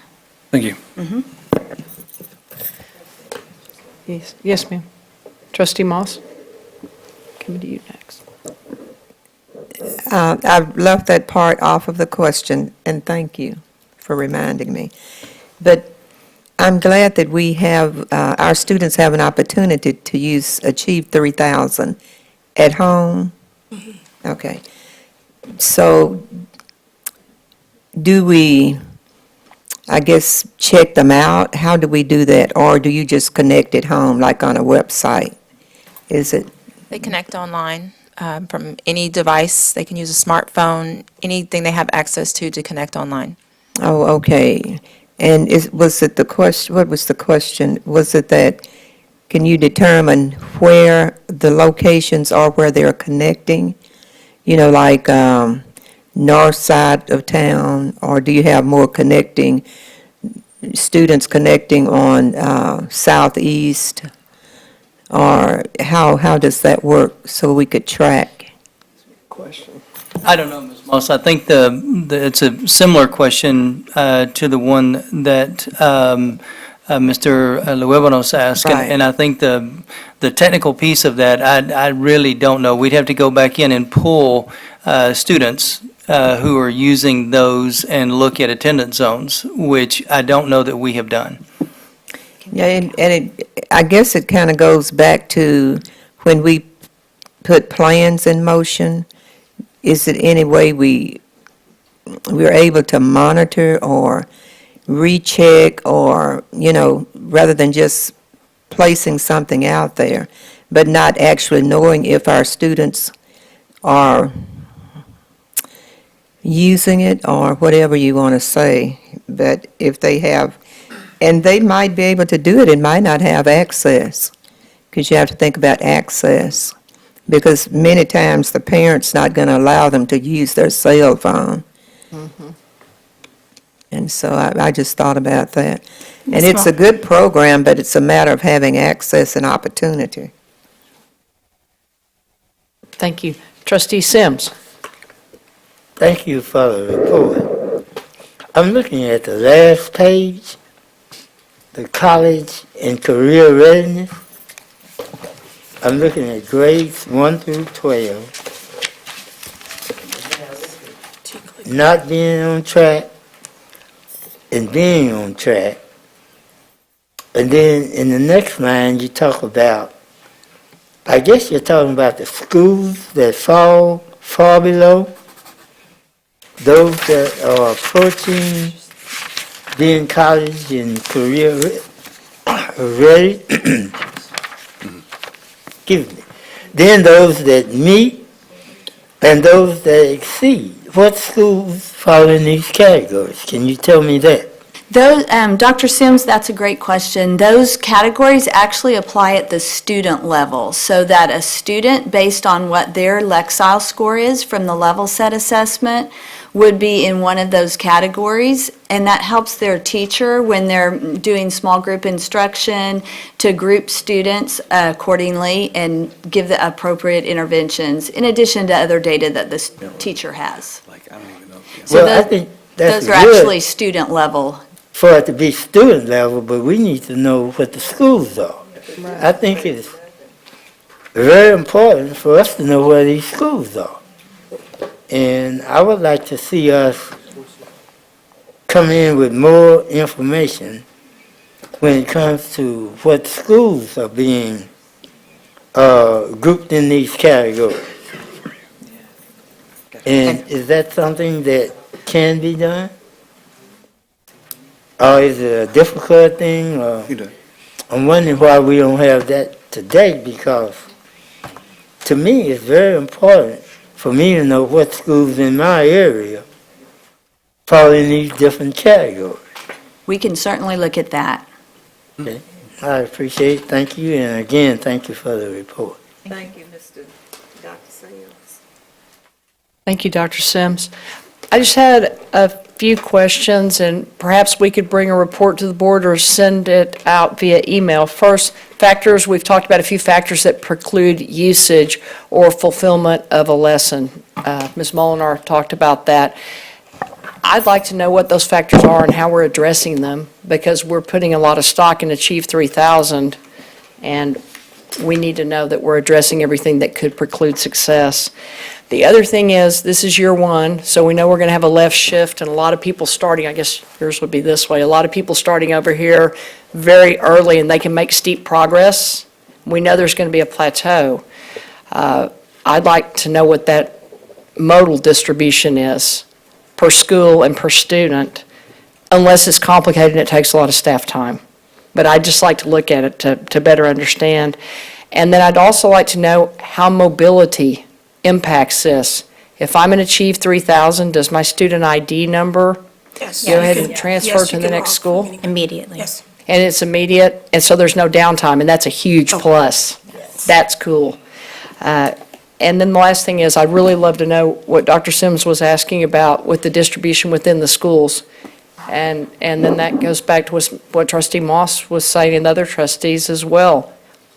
Thank you. Mm-hmm. Yes, ma'am. Trustee Moss? Coming to you next. I've left that part off of the question, and thank you for reminding me. But I'm glad that we have, our students have an opportunity to use Achieve 3000 at home. Mm-hmm. Okay. So do we, I guess, check them out? How do we do that? Or do you just connect at home, like on a website? Is it? They connect online from any device. They can use a smartphone, anything they have access to connect online. Oh, okay. And was it the question, what was the question? Was it that, can you determine where the locations are where they're connecting? Like north side of town, or do you have more students connecting on southeast? Or how does that work so we could track? Question. I don't know, Ms. Moss. I think it's a similar question to the one that Mr. Luevanos asked. Right. And I think the technical piece of that, I really don't know. We'd have to go back in and pull students who are using those and look at attendance zones, which I don't know that we have done. Yeah, I guess it kind of goes back to when we put plans in motion. Is it any way we're able to monitor or recheck or, rather than just placing something out there, but not actually knowing if our students are using it or whatever you want to say, but if they have, and they might be able to do it and might not have access, because you have to think about access. Because many times the parent's not going to allow them to use their cell phone. And so I just thought about that. And it's a good program, but it's a matter of having access and opportunity. Thank you. Trustee Sims. Thank you for the report. I'm looking at the last page, the college and career readiness. I'm looking at grades 1 through 12. Not being on track and being on track. And then in the next line, you talk about, I guess you're talking about the schools that fall far below, those that are approaching being college and career ready. Excuse me. Then those that meet and those that exceed. What schools fall in these categories? Can you tell me that? Those, Dr. Sims, that's a great question. Those categories actually apply at the student level, so that a student, based on what their Lexile score is from the level set assessment, would be in one of those categories, and that helps their teacher when they're doing small group instruction to group students accordingly and give the appropriate interventions, in addition to other data that the teacher has. So Well, I think that's those are good actually student level. for it to be student level, but we need to know what the schools are. I think it's very important for us to know where these schools are. And I would like to see us come in with more information when it comes to what schools are being grouped in these categories. And is that something that can be done? Or is it a difficult thing? I'm wondering why we don't have that today, because to me, it's very important for me to know what schools in my area fall in these different categories. We can certainly look at that. Okay. I appreciate it. Thank you. And again, thank you for the report. Thank you, Dr. Sims. Thank you, Dr. Sims. I just had a few questions, and perhaps we could bring a report to the board or send it out via email. First, factors, we've talked about a few factors that preclude usage or fulfillment of a lesson. Ms. Molinar talked about that. I'd like to know what those factors are and how we're addressing them, because we're putting a lot of stock in Achieve 3000, and we need to know that we're addressing everything that could preclude success. The other thing is, this is year one, so we know we're going to have a left shift and a lot of people starting, I guess yours would be this way, a lot of people starting over here very early and they can make steep progress. We know there's going to be a plateau. I'd like to know what that modal distribution is per school and per student, unless it's complicated and it takes a lot of staff time. But I'd just like to look at it to better understand. And then I'd also like to know how mobility impacts this. If I'm in Achieve 3000, does my student ID number go ahead and transfer to the next school? Immediately. Yes. And it's immediate, and so there's no downtime, and that's a huge plus. That's cool. And then the last thing is, I'd really love to know what Dr. Sims was asking about with the distribution within the schools. And then that goes back to what Trustee Moss was saying and other trustees as well.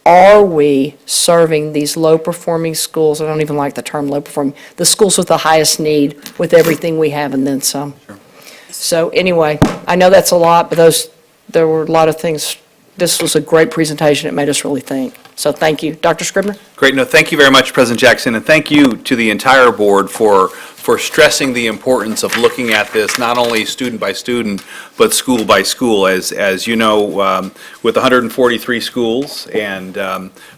are we serving these low-performing schools? I don't even like the term low-performing, the schools with the highest need with everything we have and then some. So anyway, I know that's a lot, but there were a lot of things. This was a great presentation. It made us really think. So thank you. Dr. Scribner? Great. No, thank you very much, President Jackson, and thank you to the entire board for stressing the importance of looking at this, not only student by student, but school by school. As you know, with 143 schools, and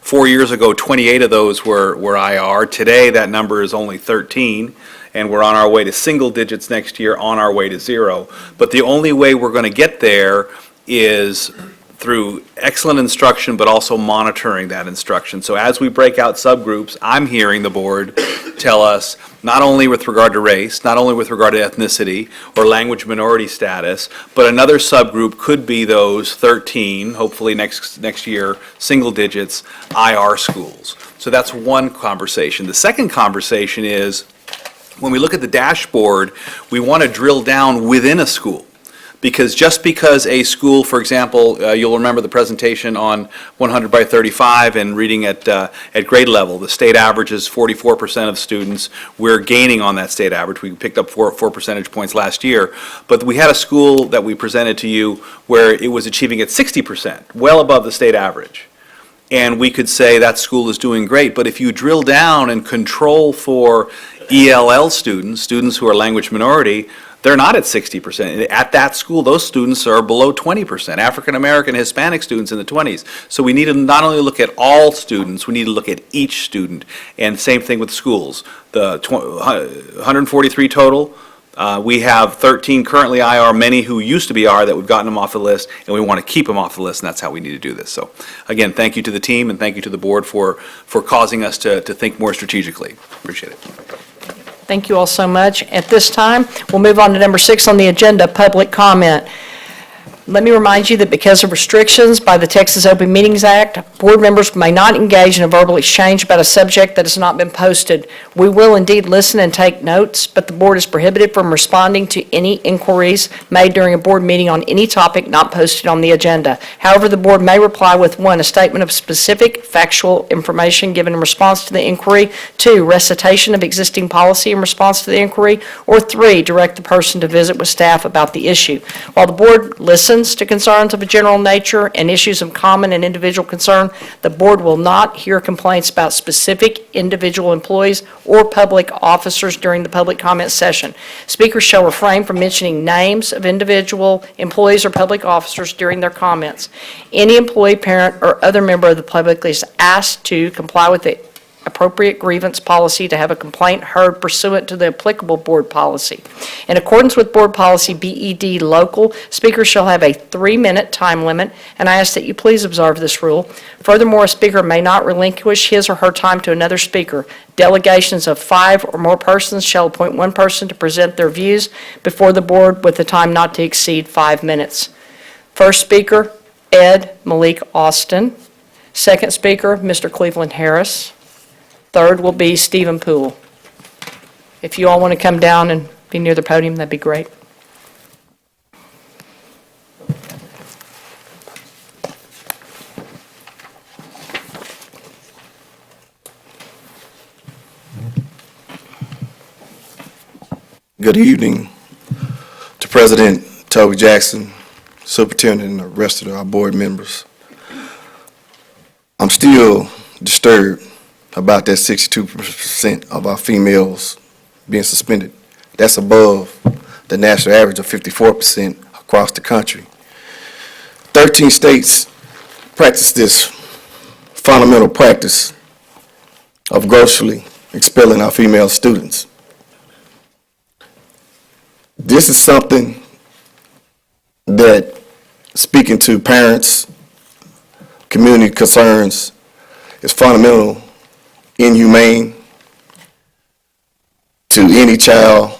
4 years ago, 28 of those were IR. Today, that number is only 13. And we're on our way to single digits next year, on our way to 0. But the only way we're going to get there is through excellent instruction, but also monitoring that instruction. So as we break out subgroups, I'm hearing the board tell us, not only with regard to race, not only with regard to ethnicity or language minority status, but another subgroup could be those 13, hopefully next year, single digits, IR schools. So that's one conversation. The second conversation is, when we look at the dashboard, we want to drill down within a school. Because just because a school, for example, you'll remember the presentation on 100 by 35 and reading at grade level, the state average is 44% of students. We're gaining on that state average. We picked up 4 percentage points last year. But we had a school that we presented to you where it was achieving at 60%, well above the state average. And we could say that school is doing great. But if you drill down and control for ELL students who are language minority, they're not at 60%. At that school, those students are below 20%. African American, Hispanic students in the 20s. So we need to not only look at all students, we need to look at each student. And same thing with schools. The 143 total, we have 13 currently IR, many who used to be IR that we've gotten them off the list, and we want to keep them off the list, and that's how we need to do this. So again, thank you to the team and thank you to the board for causing us to think more strategically. Appreciate it. Thank you all so much. At this time, we'll move on to number 6 on the agenda, public comment. Let me remind you that because of restrictions by the Texas Open Meetings Act, board members may not engage in a verbal exchange about a subject that has not been posted. We will indeed listen and take notes, but the board is prohibited from responding to any inquiries made during a board meeting on any topic not posted on the agenda. However, the board may reply with 1, a statement of specific factual information given in response to the inquiry, 2, recitation of existing policy in response to the inquiry, or 3, direct the person to visit with staff about the issue. While the board listens to concerns of a general nature and issues of common and individual concern, the board will not hear complaints about specific individual employees or public officers during the public comment session. Speakers shall refrain from mentioning names of individual employees or public officers during their comments. Any employee, parent, or other member of the public is asked to comply with the appropriate grievance policy to have a complaint heard pursuant to the applicable board policy. In accordance with board policy BED local, speakers shall have a 3-minute time limit, and I ask that you please observe this rule. Furthermore, a speaker may not relinquish his or her time to another speaker. Delegations of 5 or more persons shall appoint 1 person to present their views before the board with a time not to exceed 5 minutes. First speaker, Ed Malik Austin. Second speaker, Mr. Cleveland Harris. Third will be Stephen Poole. If you all want to come down and be near the podium, that'd be great. Good evening to President Toby Jackson, Superintendent, and the rest of our board members. I'm still disturbed about that 62% of our females being suspended. That's above the national average of 54% across the country. 13 states practice this fundamental practice of grossly expelling our female students. This is something that, speaking to parents, community concerns, is fundamental, inhumane to any child.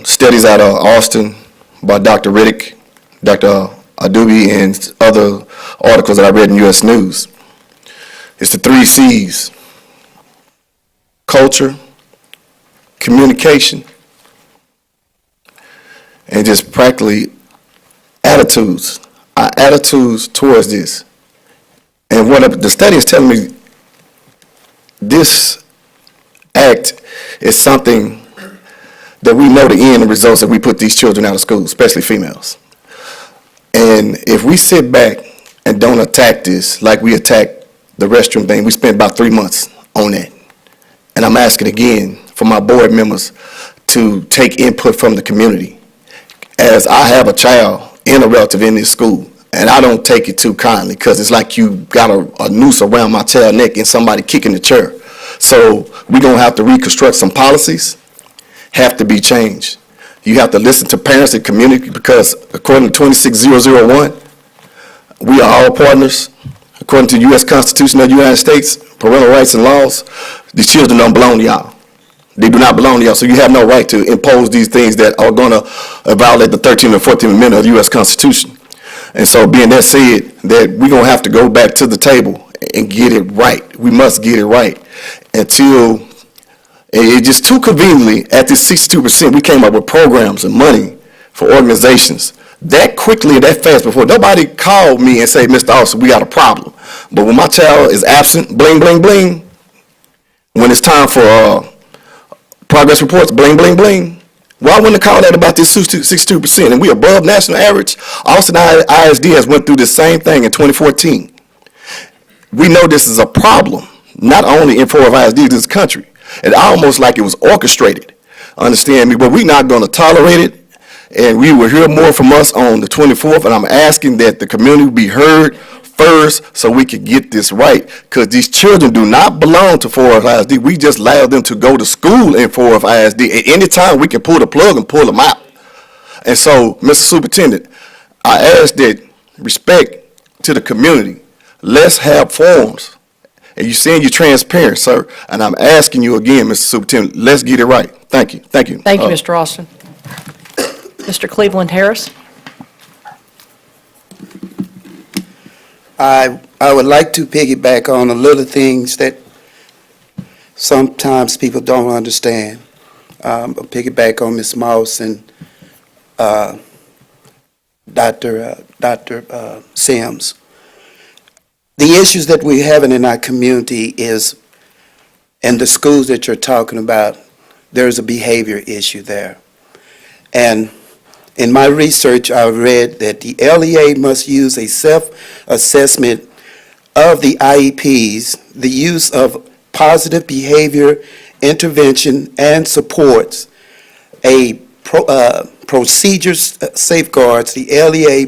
Studies out of Austin by Dr. Riddick, Dr. Adubi, and other articles that I read in U.S. News. It's the 3 C's: culture, communication, and just practically attitudes. Our attitudes towards this And what the study is telling me, this act is something that we know the end results that we put these children out of school, especially females. And if we sit back and don't attack this like we attacked the restroom thing, we spent about 3 months on that. And I'm asking again for my board members to take input from the community. As I have a child and a relative in this school, and I don't take it too kindly because it's like you got a noose around my child's neck and somebody kicking the chair. So we're going to have to reconstruct some policies, have to be changed. You have to listen to parents and community because according to 26001, we are all partners. According to the U.S. Constitution of the United States, parental rights and laws, these children don't belong to y'all. They do not belong to y'all, so you have no right to impose these things that are going to violate the 13th and 14th Amendment of the U.S. Constitution. And so being that said, that we're going to have to go back to the table and get it right. We must get it right until it just too conveniently at this 62%, we came up with programs and money for organizations that quickly and that fast before. Nobody called me and said, Mr. Officer, we got a problem. But when my child is absent, bling, bling, bling. When it's time for progress reports, bling, bling, bling. Why wouldn't I call that about this 62%? And we above national average. Austin ISD has went through the same thing in 2014. We know this is a problem, not only in 4 of ISD in this country. It almost like it was orchestrated, understand me, but we're not going to tolerate it, and we will hear more from us on the 24th, and I'm asking that the community be heard first so we can get this right, because these children do not belong to 4 of ISD. We just allow them to go to school in 4 of ISD. At any time, we can pull the plug and pull them out. And so, Mr. Superintendent, I ask that respect to the community. Let's have forums. And you're saying you're transparent, sir, and I'm asking you again, Mr. Superintendent, let's get it right. Thank you. Thank you. Thank you, Mr. Austin. Mr. Cleveland Harris? I would like to piggyback on a little things that sometimes people don't understand. Piggyback on Ms. Mouse and Dr. Sims. The issues that we're having in our community is, in the schools that you're talking about, there's a behavior issue there. And in my research, I read that the LEA must use a self-assessment of the IEPs, the use of positive behavior intervention and supports, procedures safeguards. The LEA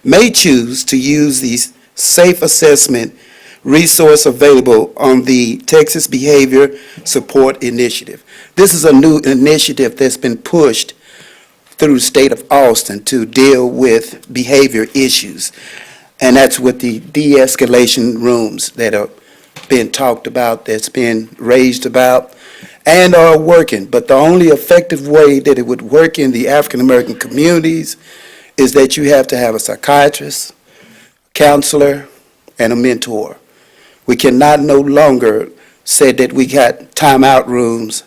may choose to use these safe assessment resource available on the Texas Behavior Support Initiative. This is a new initiative that's been pushed through the state of Austin to deal with behavior issues. And that's with the de-escalation rooms that are being talked about, that's been raised about, and are working. But the only effective way that it would work in the African American communities is that you have to have a psychiatrist, counselor, and a mentor. We cannot no longer say that we got timeout rooms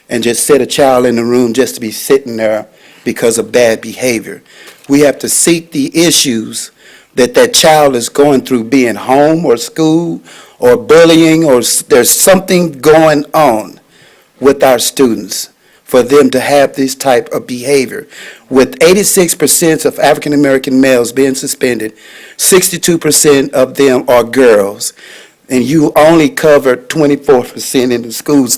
and just set a child in the room just to be sitting there because of bad behavior. We have to seek the issues that that child is going through, being home or school or bullying, or there's something going on with our students for them to have this type of behavior. With 86% of African American males being suspended, 62% of them are girls, and you only cover 24% in the school's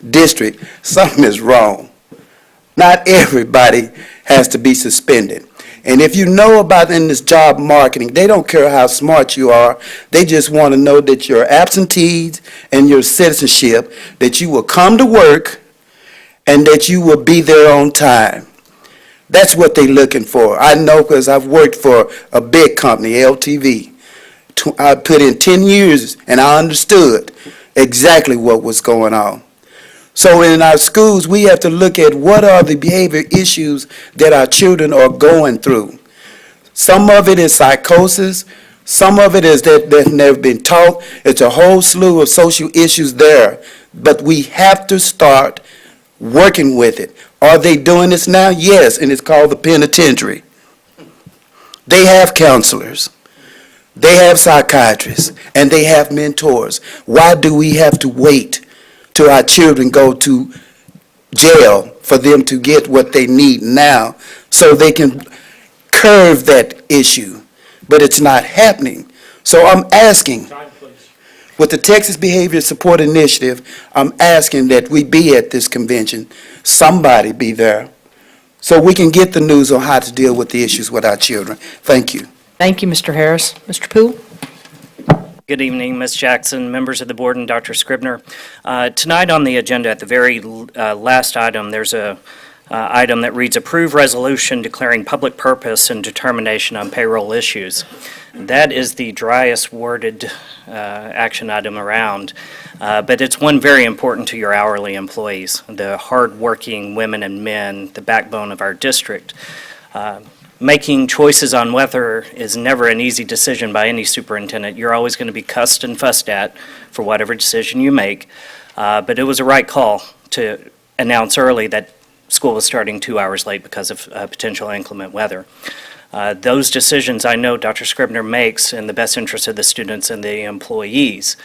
district. Something is wrong. Not everybody has to be suspended. And if you know about in this job marketing, they don't care how smart you are. They just want to know that your absentees and your citizenship, that you will come to work and that you will be there on time. That's what they're looking for. I know because I've worked for a big company, LTV. I put in 10 years and I understood exactly what was going on. So in our schools, we have to look at what are the behavior issues that our children are going through. Some of it is psychosis. Some of it is that they've never been taught. It's a whole slew of social issues there. But we have to start working with it. Are they doing this now? Yes, and it's called the penitentiary. They have counselors. They have psychiatrists and they have mentors. Why do we have to wait till our children go to jail for them to get what they need now so they can curve that issue? But it's not happening. So I'm asking, with the Texas Behavior Support Initiative, I'm asking that we be at this convention, somebody be there, so we can get the news on how to deal with the issues with our children. Thank you. Thank you, Mr. Harris. Mr. Poole? Good evening, Ms. Jackson, members of the board, and Dr. Scribner. Tonight on the agenda, at the very last item, there's a item that reads, "Approve resolution declaring public purpose and determination on payroll issues." That is the driest worded action item around, but it's one very important to your hourly employees, the hardworking women and men, the backbone of our district. Making choices on whether is never an easy decision by any superintendent. You're always going to be cussed and fussed at for whatever decision you make, but it was a right call to announce early that school was starting 2 hours late because of potential inclement weather. Those decisions I know Dr. Scribner makes in the best interest of the students and the employees.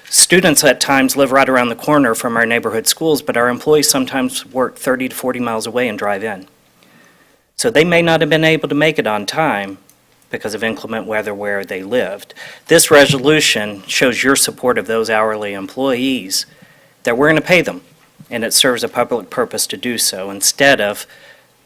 Students at times live right around the corner from our neighborhood schools, but our employees sometimes work 30 to 40 miles away and drive in. So they may not have been able to make it on time because of inclement weather where they lived. This resolution shows your support of those hourly employees, that we're going to pay them, and it serves a public purpose to do so, instead of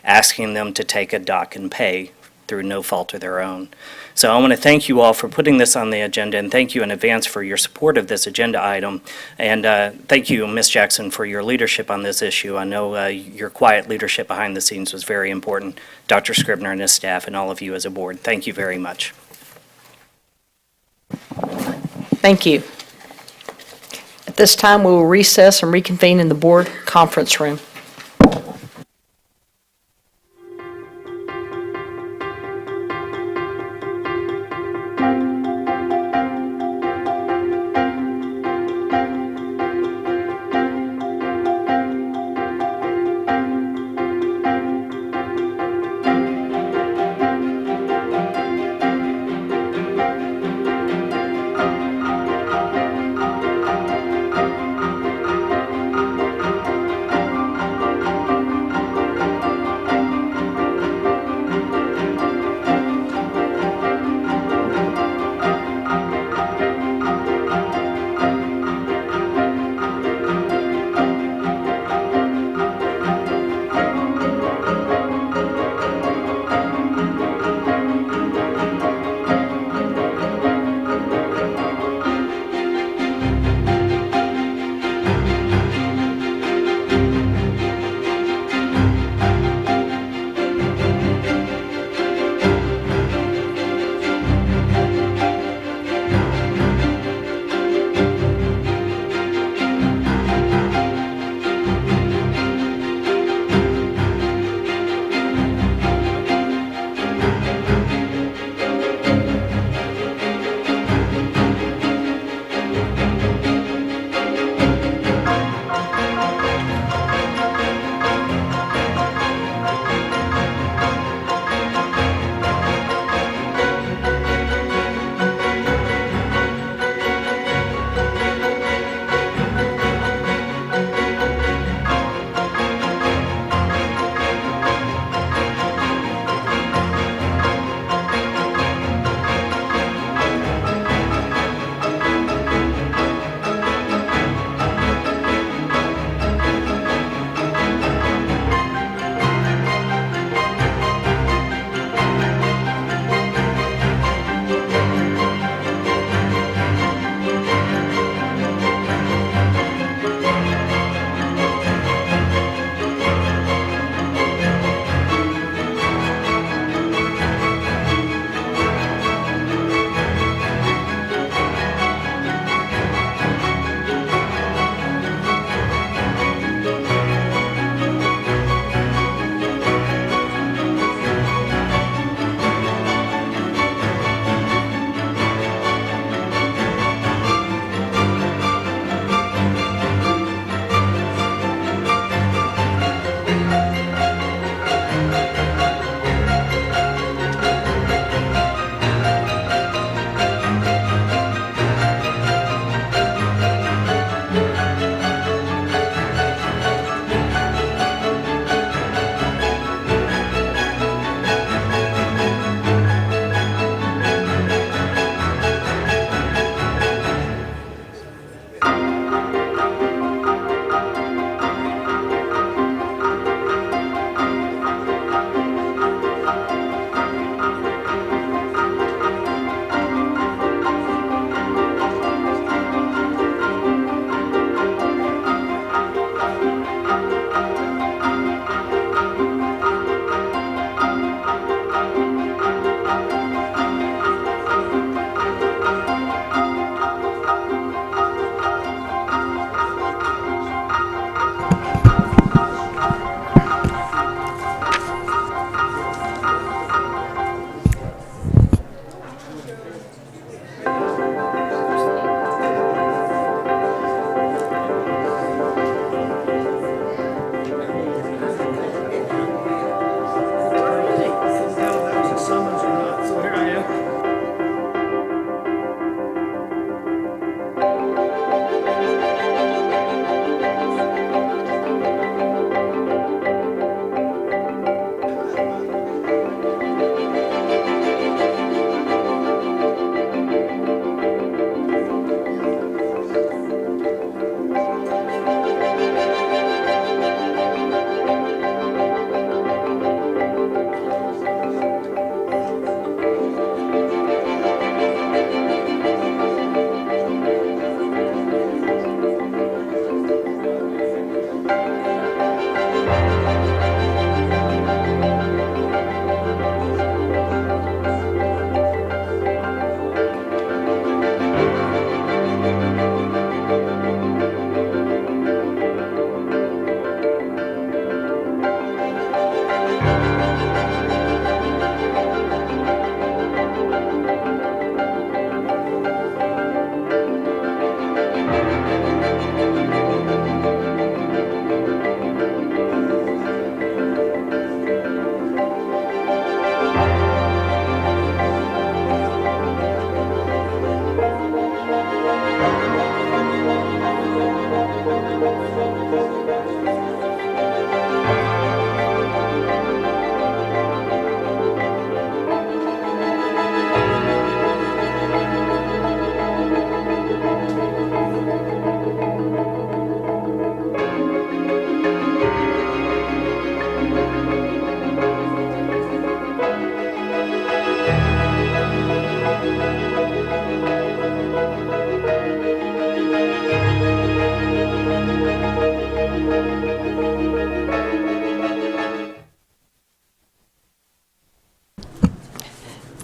asking them to take a dock and pay through no fault of their own. So I want to thank you all for putting this on the agenda, and thank you in advance for your support of this agenda item. And thank you, Ms. Jackson, for your leadership on this issue. I know your quiet leadership behind the scenes was very important. Dr. Scribner and his staff, and all of you as a board, thank you very much. Thank you. At this time, we will recess and reconvene in the board conference room.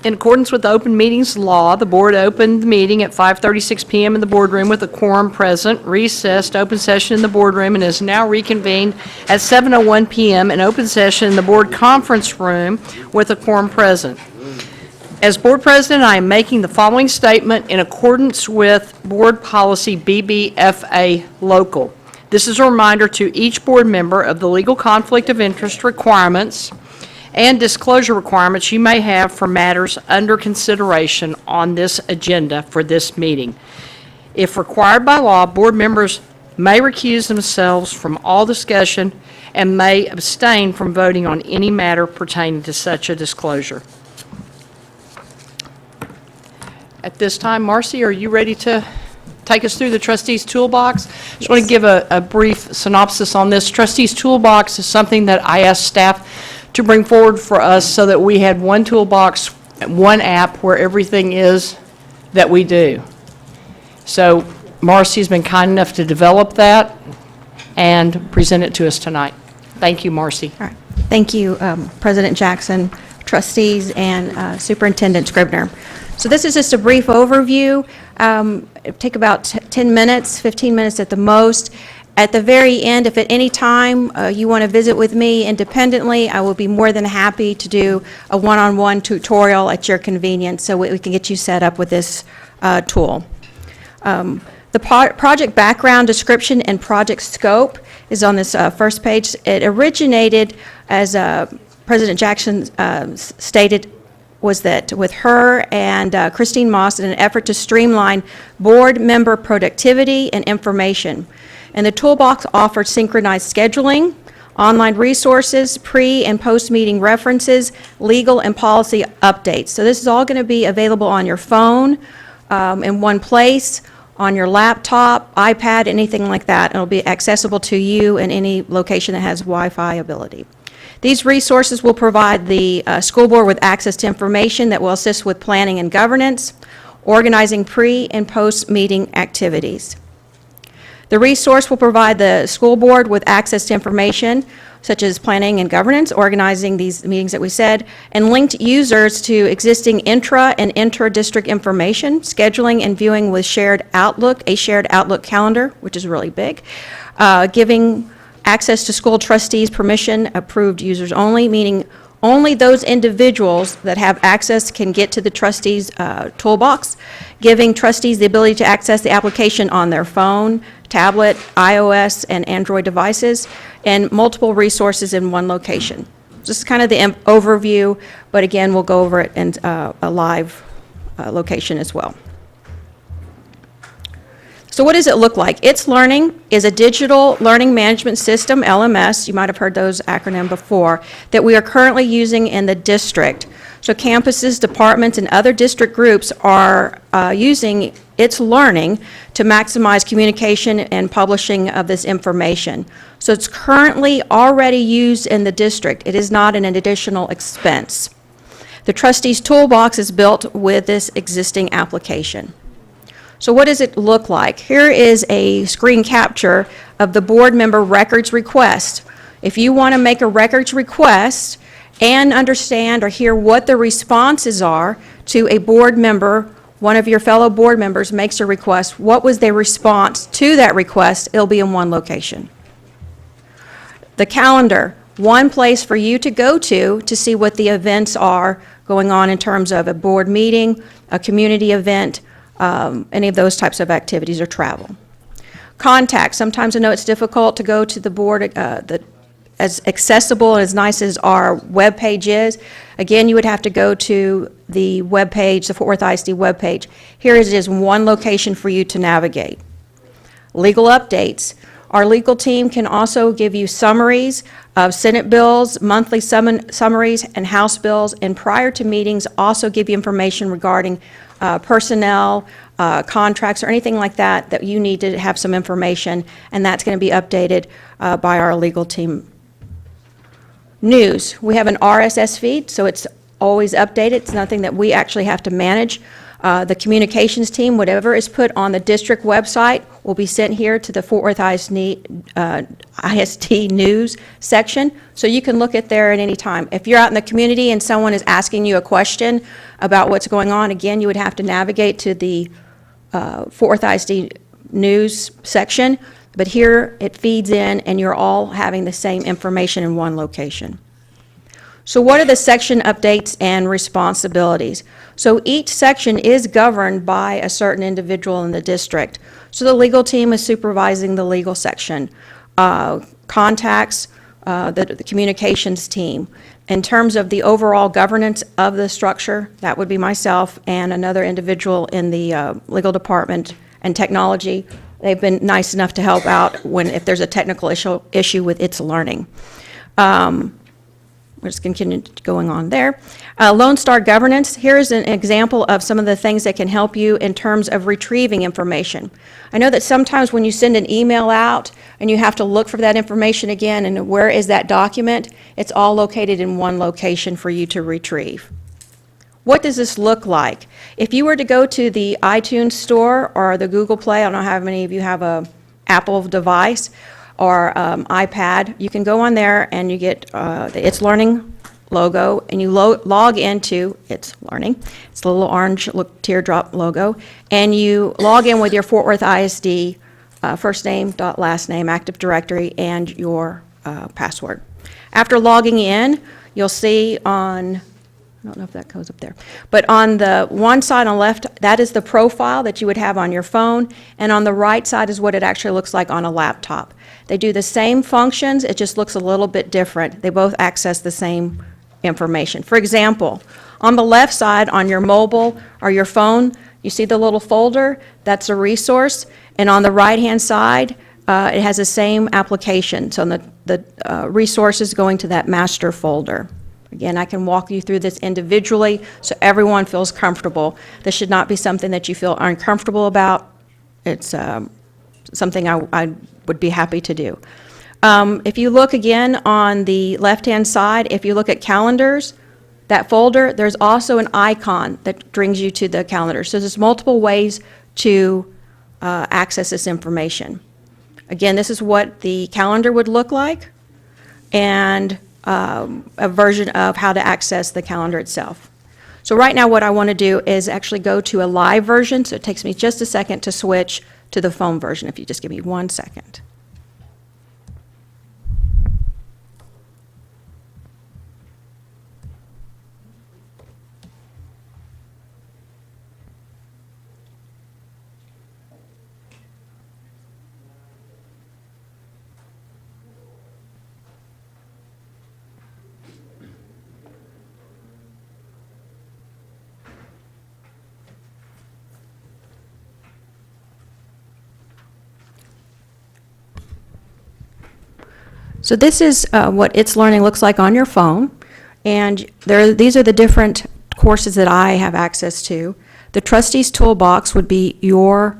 In accordance with the open meetings law, the board opened the meeting at 5:36 PM in the boardroom with a quorum present, recessed open session in the boardroom, and is now reconvened at 7:01 PM in open session in the board conference room with a quorum present. As board president, I am making the following statement in accordance with board policy BBFA local. This is a reminder to each board member of the legal conflict of interest requirements and disclosure requirements you may have for matters under consideration on this agenda for this meeting. If required by law, board members may recuse themselves from all discussion and may abstain from voting on any matter pertaining to such a disclosure. At this time, Marcy, are you ready to take us through the trustees' toolbox? Just want to give a brief synopsis on this. Trustees' toolbox is something that I asked staff to bring forward for us so that we had one toolbox, one app where everything is that we do. So Marcy's been kind enough to develop that and present it to us tonight. Thank you, Marcy. All right. Thank you, President Jackson, trustees, and Superintendent Scribner. So this is just a brief overview. It'll take about 10 minutes, 15 minutes at the most. At the very end, if at any time you want to visit with me independently, I will be more than happy to do a one-on-one tutorial at your convenience so we can get you set up with this tool. The project background, description, and project scope is on this first page. It originated, as President Jackson stated, was that with her and Christine Moss in an effort to streamline board member productivity and information. And the toolbox offered synchronized scheduling, online resources, pre- and post-meeting references, legal and policy updates. So this is all going to be available on your phone in one place, on your laptop, iPad, anything like that. It'll be accessible to you in any location that has Wi-Fi ability. These resources will provide the school board with access to information that will assist with planning and governance, organizing pre- and post-meeting activities. The resource will provide the school board with access to information such as planning and governance, organizing these meetings that we said, and linked users to existing intra- and inter-district information, scheduling and viewing with shared Outlook, a shared Outlook calendar, which is really big, giving access to school trustees, permission, approved users only, meaning only those individuals that have access can get to the trustees' toolbox, giving trustees the ability to access the application on their phone, tablet, iOS, and Android devices, and multiple resources in one location. Just kind of the overview, but again, we'll go over it in a live location as well. So what does it look like? It's Learning is a digital learning management system, LMS, you might have heard those acronyms before, that we are currently using in the district. So campuses, departments, and other district groups are using It's Learning to maximize communication and publishing of this information. So it's currently already used in the district. It is not an additional expense. The trustees' toolbox is built with this existing application. So what does it look like? Here is a screen capture of the board member records request. If you want to make a records request and understand or hear what the responses are to a board member, one of your fellow board members makes a request, what was their response to that request? It'll be in one location. The calendar, one place for you to go to see what the events are going on in terms of a board meeting, a community event, any of those types of activities or travel. Contact, sometimes I know it's difficult to go to the board, as accessible and as nice as our web page is. Again, you would have to go to the web page, the Fort Worth ISD web page. Here it is, one location for you to navigate. Legal updates. Our legal team can also give you summaries of Senate bills, monthly summaries, and House bills, and prior to meetings also give you information regarding personnel, contracts, or anything like that that you need to have some information, and that's going to be updated by our legal team. News. We have an RSS feed, so it's always updated. It's nothing that we actually have to manage. The communications team, whatever is put on the district website, will be sent here to the Fort Worth ISD News section, so you can look at there at any time. If you're out in the community and someone is asking you a question about what's going on, again, you would have to navigate to the Fort Worth ISD News section, but here it feeds in and you're all having the same information in one location. So what are the section updates and responsibilities? So each section is governed by a certain individual in the district. So the legal team is supervising the legal section, contacts the communications team. In terms of the overall governance of the structure, that would be myself and another individual in the legal department and technology. They've been nice enough to help out if there's a technical issue with its learning. We're just going to continue going on there. Lone Star Governance, here's an example of some of the things that can help you in terms of retrieving information. I know that sometimes when you send an email out and you have to look for that information again and where is that document, it's all located in one location for you to retrieve. What does this look like? If you were to go to the iTunes store or the Google Play, I don't know how many of you have a Apple device, or iPad, you can go on there and you get the It's Learning logo, and you log into It's Learning. It's the little orange teardrop logo, and you log in with your Fort Worth ISD first name, last name, Active Directory, and your password. After logging in, you'll see on, I don't know if that goes up there, but on the one side on the left, that is the profile that you would have on your phone, and on the right side is what it actually looks like on a laptop. They do the same functions, it just looks a little bit different. They both access the same information. For example, on the left side, on your mobile or your phone, you see the little folder, that's a resource, and on the right-hand side, it has the same application. So the resource is going to that master folder. Again, I can walk you through this individually so everyone feels comfortable. This should not be something that you feel uncomfortable about. It's something I would be happy to do. If you look again on the left-hand side, if you look at calendars, that folder, there's also an icon that brings you to the calendar. So there's multiple ways to access this information. Again, this is what the calendar would look like, and a version of how to access the calendar itself. So right now what I want to do is actually go to a live version, so it takes me just a second to switch to the phone version, if you just give me 1 second. So this is what It's Learning looks like on your phone, and these are the different courses that I have access to. The Trustees Toolbox would be your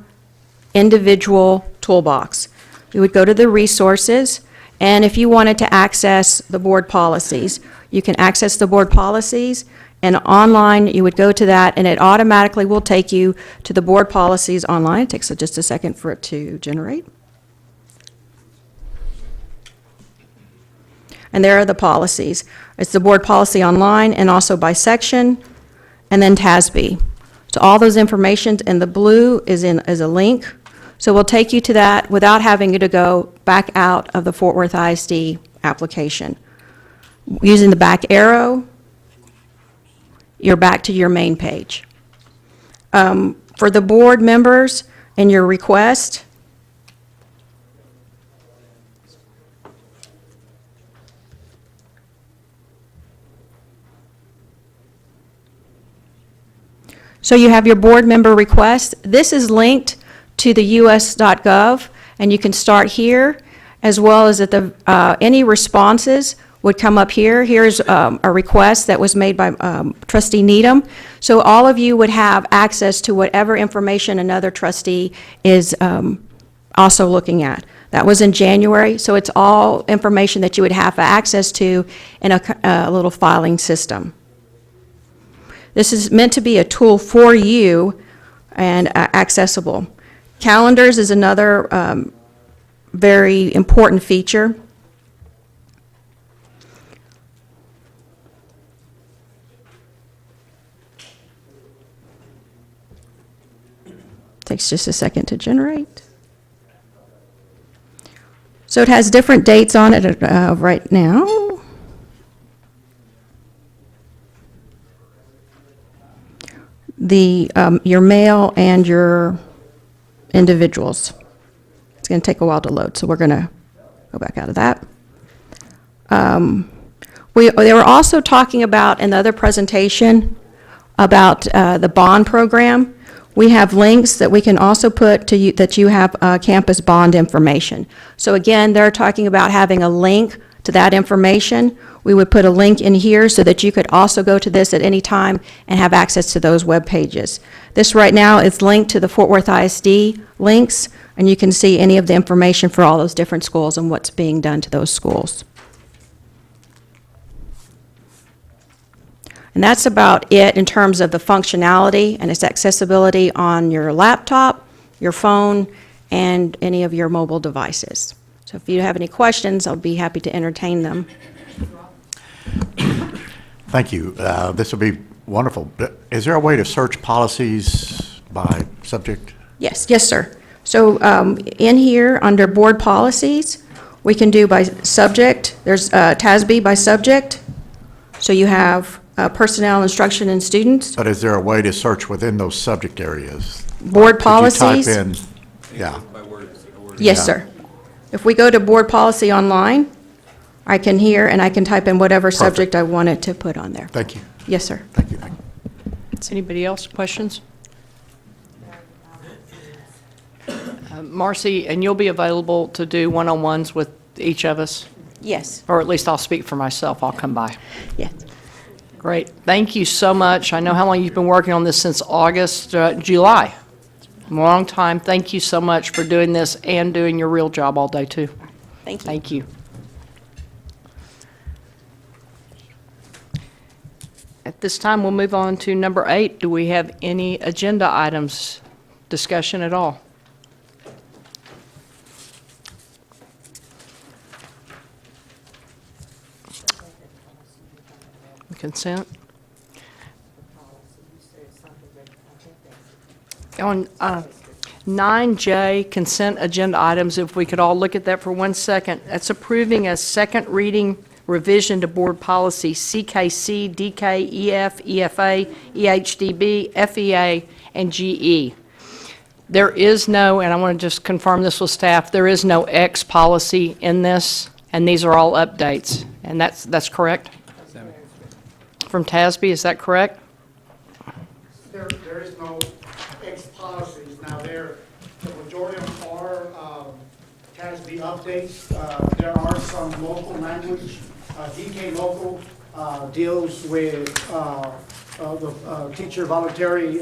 individual toolbox. You would go to the resources, and if you wanted to access the board policies, you can access the board policies, and online you would go to that, and it automatically will take you to the board policies online. It takes just a second for it to generate. And there are the policies. It's the board policy online and also by section, and then TASB. So all those information in the blue is a link. So we'll take you to that without having you to go back out of the Fort Worth ISD application. Using the back arrow, you're back to your main page. For the board members and your request, so you have your board member request. This is linked to the us.gov, and you can start here, as well as at any responses would come up here. Here's a request that was made by Trustee Needham. So all of you would have access to whatever information another trustee is also looking at. That was in January, so it's all information that you would have access to in a little filing system. This is meant to be a tool for you and accessible. Calendars is another very important feature. Takes just a second to generate. So it has different dates on it right now. Your mail and your individuals. It's going to take a while to load, so we're going to go back out of that. They were also talking about in the other presentation about the bond program. We have links that we can also put to you, that you have campus bond information. So again, they're talking about having a link to that information. We would put a link in here so that you could also go to this at any time and have access to those web pages. This right now is linked to the Fort Worth ISD links, and you can see any of the information for all those different schools and what's being done to those schools. And that's about it in terms of the functionality and its accessibility on your laptop, your phone, and any of your mobile devices. So if you have any questions, I'll be happy to entertain them. Thank you. This will be wonderful. Is there a way to search policies by subject? Yes, sir. So in here, under board policies, we can do by subject. There's TASB by subject. So you have personnel, instruction, and students. But is there a way to search within those subject areas? Board policies? Could you type in, yeah. Yes, Yeah. sir. If we go to board policy online, I can hear and I can type in whatever subject I wanted to put on there. Thank you. Yes, sir. Thank you. Does anybody else questions? Marcy, and you'll be available to do one-on-ones with each of us? Yes. Or at least I'll speak for myself. I'll come by. Yes. Great. Thank you so much. I know how long you've been working on this, since August, July. Long time. Thank you so much for doing this and doing your real job all day, too. Thank you. Thank you. At this time, we'll move on to number 8. Do we have any agenda items, discussion at all? Consent? On 9J, consent agenda items, if we could all look at that for 1 second. That's approving a second reading revision to board policy CKC, DK, EF, EFA, EHDB, FEA, and GE. There is no, and I want to just confirm this with staff, there is no X policy in this, and these are all updates. And that's correct? From TASB, is that correct? There is no X policies. Now, the majority of them are TASB updates. There are some local language. DK local deals with the teacher voluntary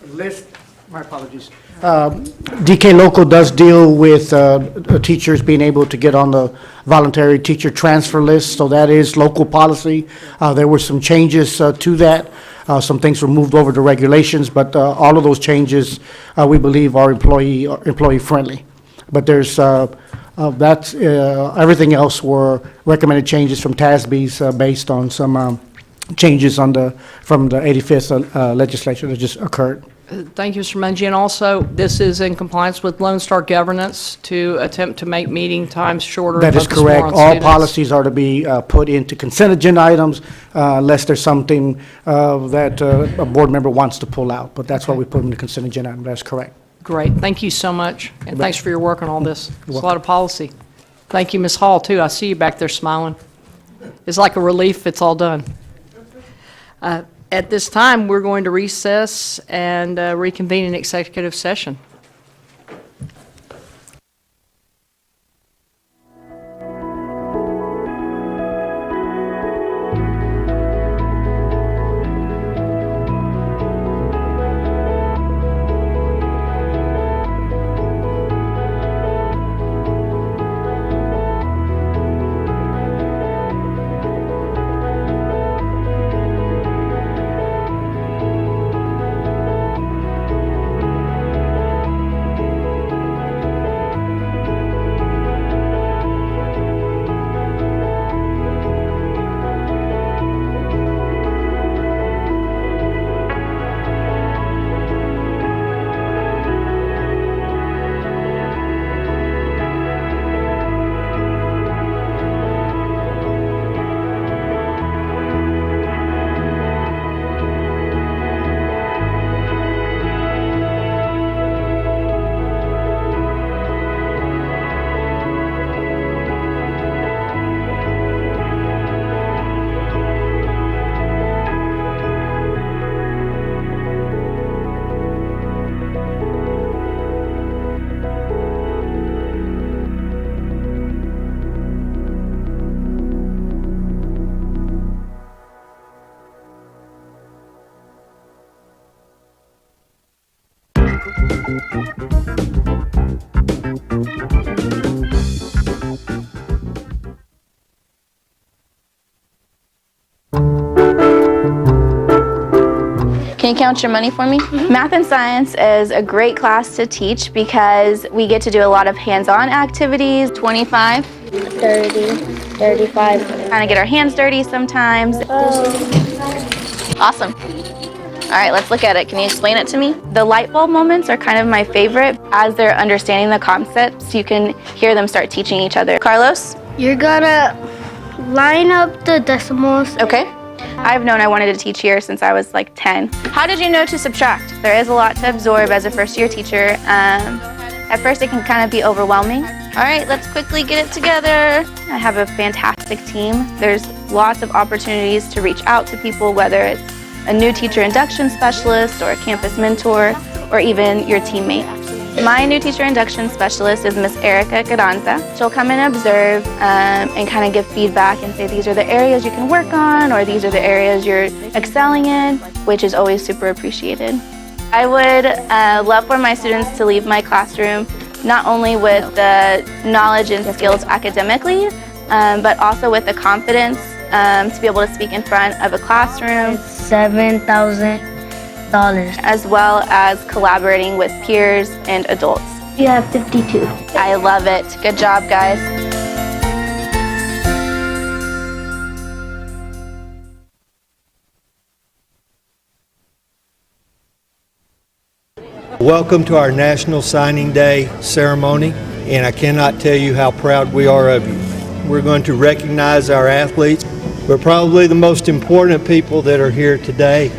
list. My apologies. DK Local does deal with teachers being able to get on the voluntary teacher transfer list, so that is local policy. There were some changes to that. Some things were moved over to regulations, but all of those changes, we believe, are employee-friendly. But there's, everything else were recommended changes from TASB's based on some changes from the 85th legislature that just occurred. Thank you, Mr. Mungy. And also, this is in compliance with Lone Star governance to attempt to make meeting times shorter. That is focus more correct. on All students. policies are to be put into consent agenda items unless there's something that a board member wants to pull out. But that's why we put them in the consent agenda item. That's correct. Great. Thank you so much. And thanks for your work on all this. It's a welcome. lot of policy. Thank you, Ms. Hall, too. I see you back there smiling. It's like a relief it's all done. At this time, we're going to recess and reconvene in executive session. Can you count your money for me? Math and science is a great class to teach because we get to do a lot of hands-on activities. 25, 30, 35. Kind of get our hands dirty sometimes. Awesome. All right, let's look at it. Can you explain it to me? The light bulb moments are kind of my favorite. As they're understanding the concepts, you can hear them start teaching each other. Carlos? You're gonna line up the decimals. Okay. I've known I wanted to teach here since I was like 10. How did you know to subtract? There is a lot to absorb as a first-year teacher. At first, it can kind of be overwhelming. All right, let's quickly get it together. I have a fantastic team. There's lots of opportunities to reach out to people, whether it's a new teacher induction specialist or a campus mentor, or even your teammate. My new teacher induction specialist is Miss Erica Carranza. She'll come and observe and kind of give feedback and say these are the areas you can work on, or these are the areas you're excelling in, which is always super appreciated. I would love for my students to leave my classroom not only with the knowledge and skills academically, but also with the confidence to be able to speak in front of a classroom. $7,000. As well as collaborating with peers and adults. You have 52. I love it. Good job, guys. Welcome to our National Signing Day ceremony, and I cannot tell you how proud we are of you. We're going to recognize our athletes, but probably the most important people that are here today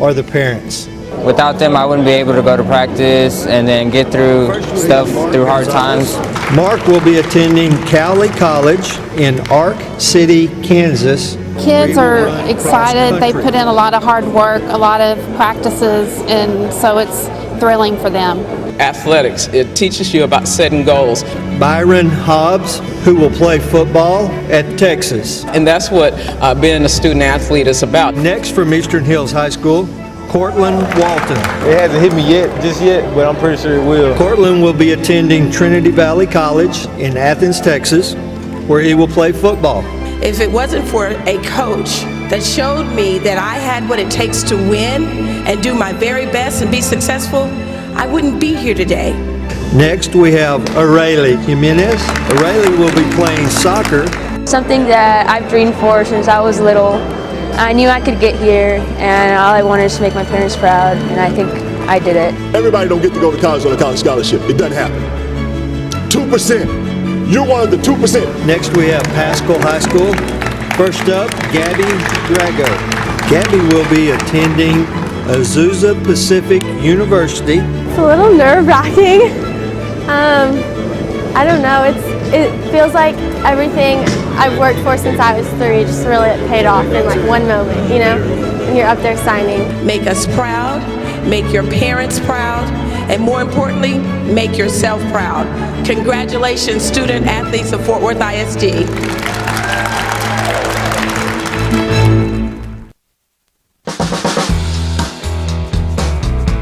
are the parents. Without them, I wouldn't be able to go to practice and then get through stuff through hard times. Mark will be attending Cowley College in Ark City, Kansas. Kids are excited. They put in a lot of hard work, a lot of practices, and so it's thrilling for them. Athletics, it teaches you about setting goals. Byron Hobbs, who will play football at Texas. And that's what being a student athlete is about. Next from Eastern Hills High School, Cortland Walton. It hasn't hit me just yet, but I'm pretty sure it will. Cortland will be attending Trinity Valley College in Athens, Texas, where he will play football. If it wasn't for a coach that showed me that I had what it takes to win and do my very best and be successful, I wouldn't be here today. Next, we have Arayli Jimenez. Arayli will be playing soccer. Something that I've dreamed for since I was little. I knew I could get here, and all I wanted is to make my parents proud, and I think I did it. Everybody don't get to go to college on a college scholarship. It doesn't happen. 2%. You're one of the 2%. Next, we have Pascal High School. First up, Gabby Drago. Gabby will be attending Azusa Pacific University. It's a little nerve-wracking. I don't know. It feels like everything I've worked for since I was 3 just really paid off in like one moment, you know? And you're up there signing. Make us proud, make your parents proud, and more importantly, make yourself proud. Congratulations, student athletes of Fort Worth ISD.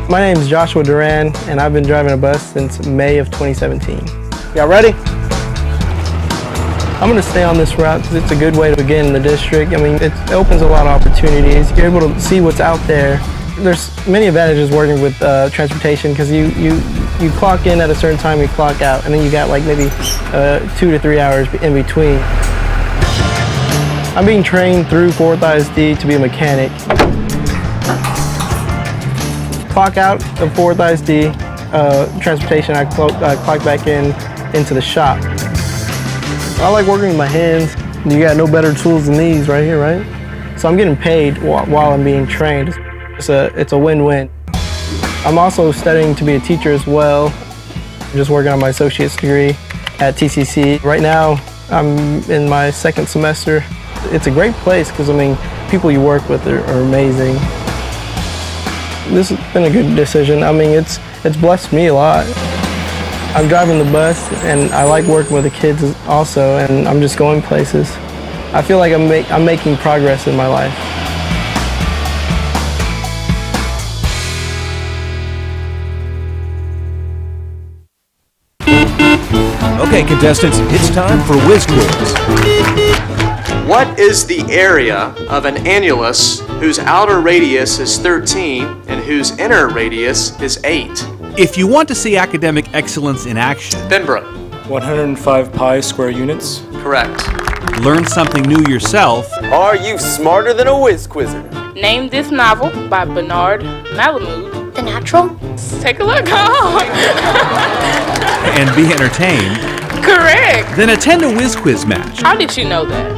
My name is Joshua Duran, and I've been driving a bus since May of 2017. Y'all ready? I'm going to stay on this route because it's a good way to begin in the district. I mean, it opens a lot of opportunities. You're able to see what's out there. There's many advantages working with transportation because you clock in at a certain time, you clock out, and then you got like maybe 2 to 3 hours in between. I'm being trained through Fort Worth ISD to be a mechanic. Clock out of Fort Worth ISD transportation, I clock back into the shop. I like working with my hands. You got no better tools than these right here, right? So I'm getting paid while I'm being trained. It's a win-win. I'm also studying to be a teacher as well. I'm just working on my associate's degree at TCC. Right now, I'm in my 2nd semester. It's a great place because, I mean, people you work with are amazing. This has been a good decision. I mean, it's blessed me a lot. I'm driving the bus, and I like working with the kids also, and I'm just going places. I feel like I'm making progress in my life. Okay, contestants, it's time for Whiz Quiz. What is the area of an annulus whose outer radius is 13 and whose inner radius is 8? If you want to see academic excellence in action, Benbrook. 105 pi square units. Correct. Learn something new yourself. Are you smarter than a whiz quizzer? Name this novel by Bernard Malamud. The Natural? Take a look. And be entertained, Correct. then attend a whiz quiz match. How did you know that?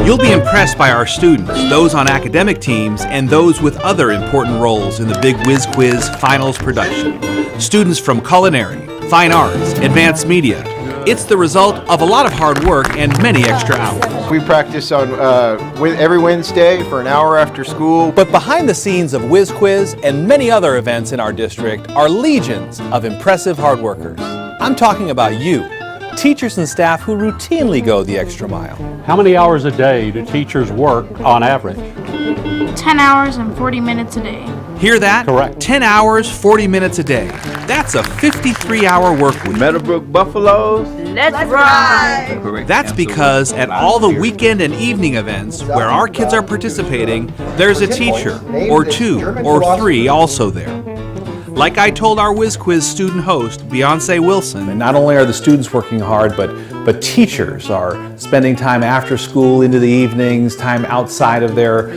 You'll be impressed by our students, those on academic teams, and those with other important roles in the big whiz quiz finals production. Students from culinary, fine arts, advanced media. It's the result of a lot of hard work and many extra hours. We practice on every Wednesday for an hour after school. But behind the scenes of Whiz Quiz and many other events in our district are legions of impressive hard workers. I'm talking about you, teachers and staff who routinely go the extra mile. How many hours a day do teachers work on average? 10 hours and 40 minutes a day. Hear that? Correct. 10 hours, 40 minutes a day. That's a 53-hour work week. Meadowbrook Buffaloes. Let's ride! That's because at all the weekend and evening events where our kids are participating, there's a teacher, or two, or three also there. Like I told our Whiz Quiz student host, Beyonce Wilson. And not only are the students working hard, but teachers are spending time after school into the evenings, time outside of their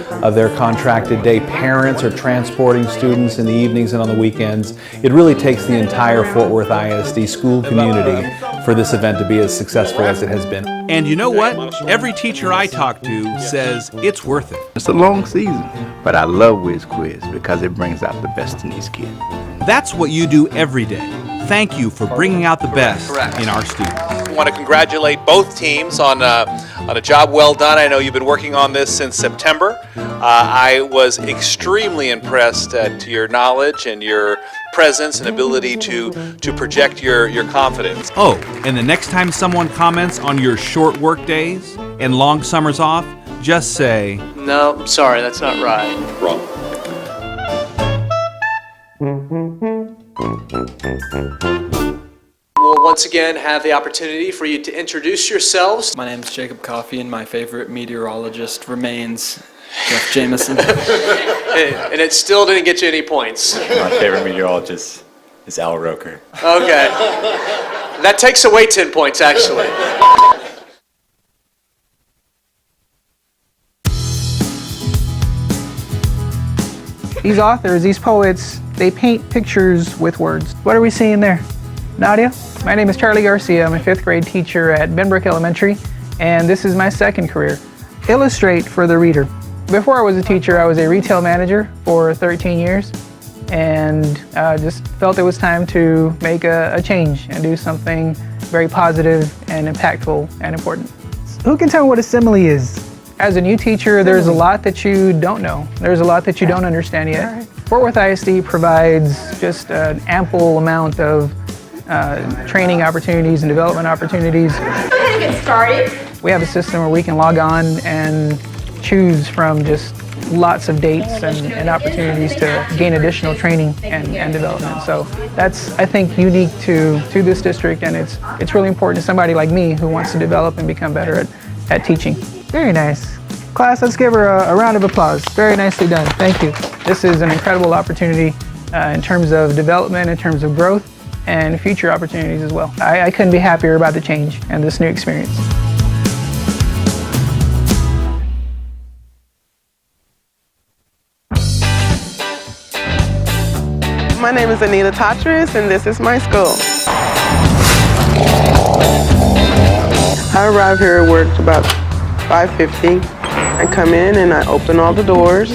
contracted day. Parents are transporting students in the evenings and on the weekends. It really takes the entire Fort Worth ISD school community for this event to be as successful as it has been. And you know what? Every teacher I talk to says it's worth it. It's a long season, but I love Whiz Quiz because it brings out the best in these kids. That's what you do every day. Thank you for bringing out the best in our students. I want to congratulate both teams on a job well done. I know you've been working on this since September. I was extremely impressed at your knowledge and your presence and ability to project your confidence. Oh, and the next time someone comments on your short work days and long summers off, just say, No, sorry, that's not right. Wrong. We'll once again have the opportunity for you to introduce yourselves. My name is Jacob Coffey, and my favorite meteorologist remains Jeff Jameson. And it still didn't get you any points. My favorite meteorologist is Al Roker. Okay. That takes away 10 points, actually. These authors, these poets, they paint pictures with words. What are we seeing there? Nadia? My name is Charlie Garcia. I'm a 5th grade teacher at Benbrook Elementary, and this is my second career. Illustrate for the reader. Before I was a teacher, I was a retail manager for 13 years, and just felt it was time to make a change and do something very positive and impactful and important. Who can tell me what a simile is? As a new teacher, there's a lot that you don't know. There's a lot that you don't understand yet. Fort Worth ISD provides just an ample amount of training opportunities and development opportunities. Go ahead and get started. We have a system where we can log on and choose from just lots of dates and opportunities to gain additional training and development. So that's, I think, unique to this district, and it's really important to somebody like me who wants to develop and become better at teaching. Very nice. Class, let's give her a round of applause. Very nicely done. Thank you. This is an incredible opportunity in terms of development, in terms of growth, and future opportunities as well. I couldn't be happier about the change and this new experience. My name is Anita Tatris, and this is my school. I arrive here at work about 5:50. I come in and I open all the doors,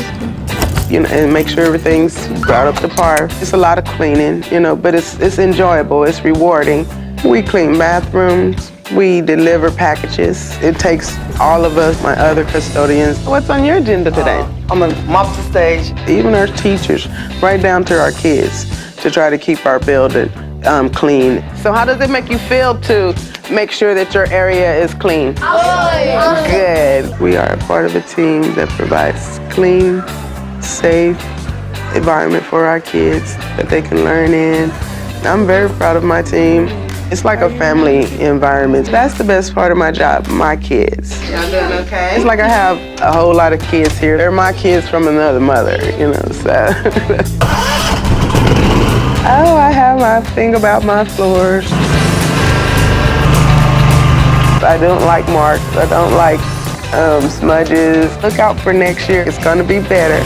and make sure everything's brought up to par. It's a lot of cleaning, but it's enjoyable, it's rewarding. We clean bathrooms, we deliver packages. It takes all of us, my other custodians. What's on your agenda today? I'm gonna mop the stage. Even our teachers, right down to our kids, to try to keep our building clean. So how does it make you feel to make sure that your area is clean? Good. We are a part of a team that provides clean, safe environment for our kids that they can learn in. I'm very proud of my team. It's like a family environment. That's the best part of my job, my kids. Y'all doing okay? It's like I have a whole lot of kids here. They're my kids from another mother, you know, so. Oh, I have my thing about my floors. I don't like marks. I don't like smudges. Look out for next year. It's gonna be better.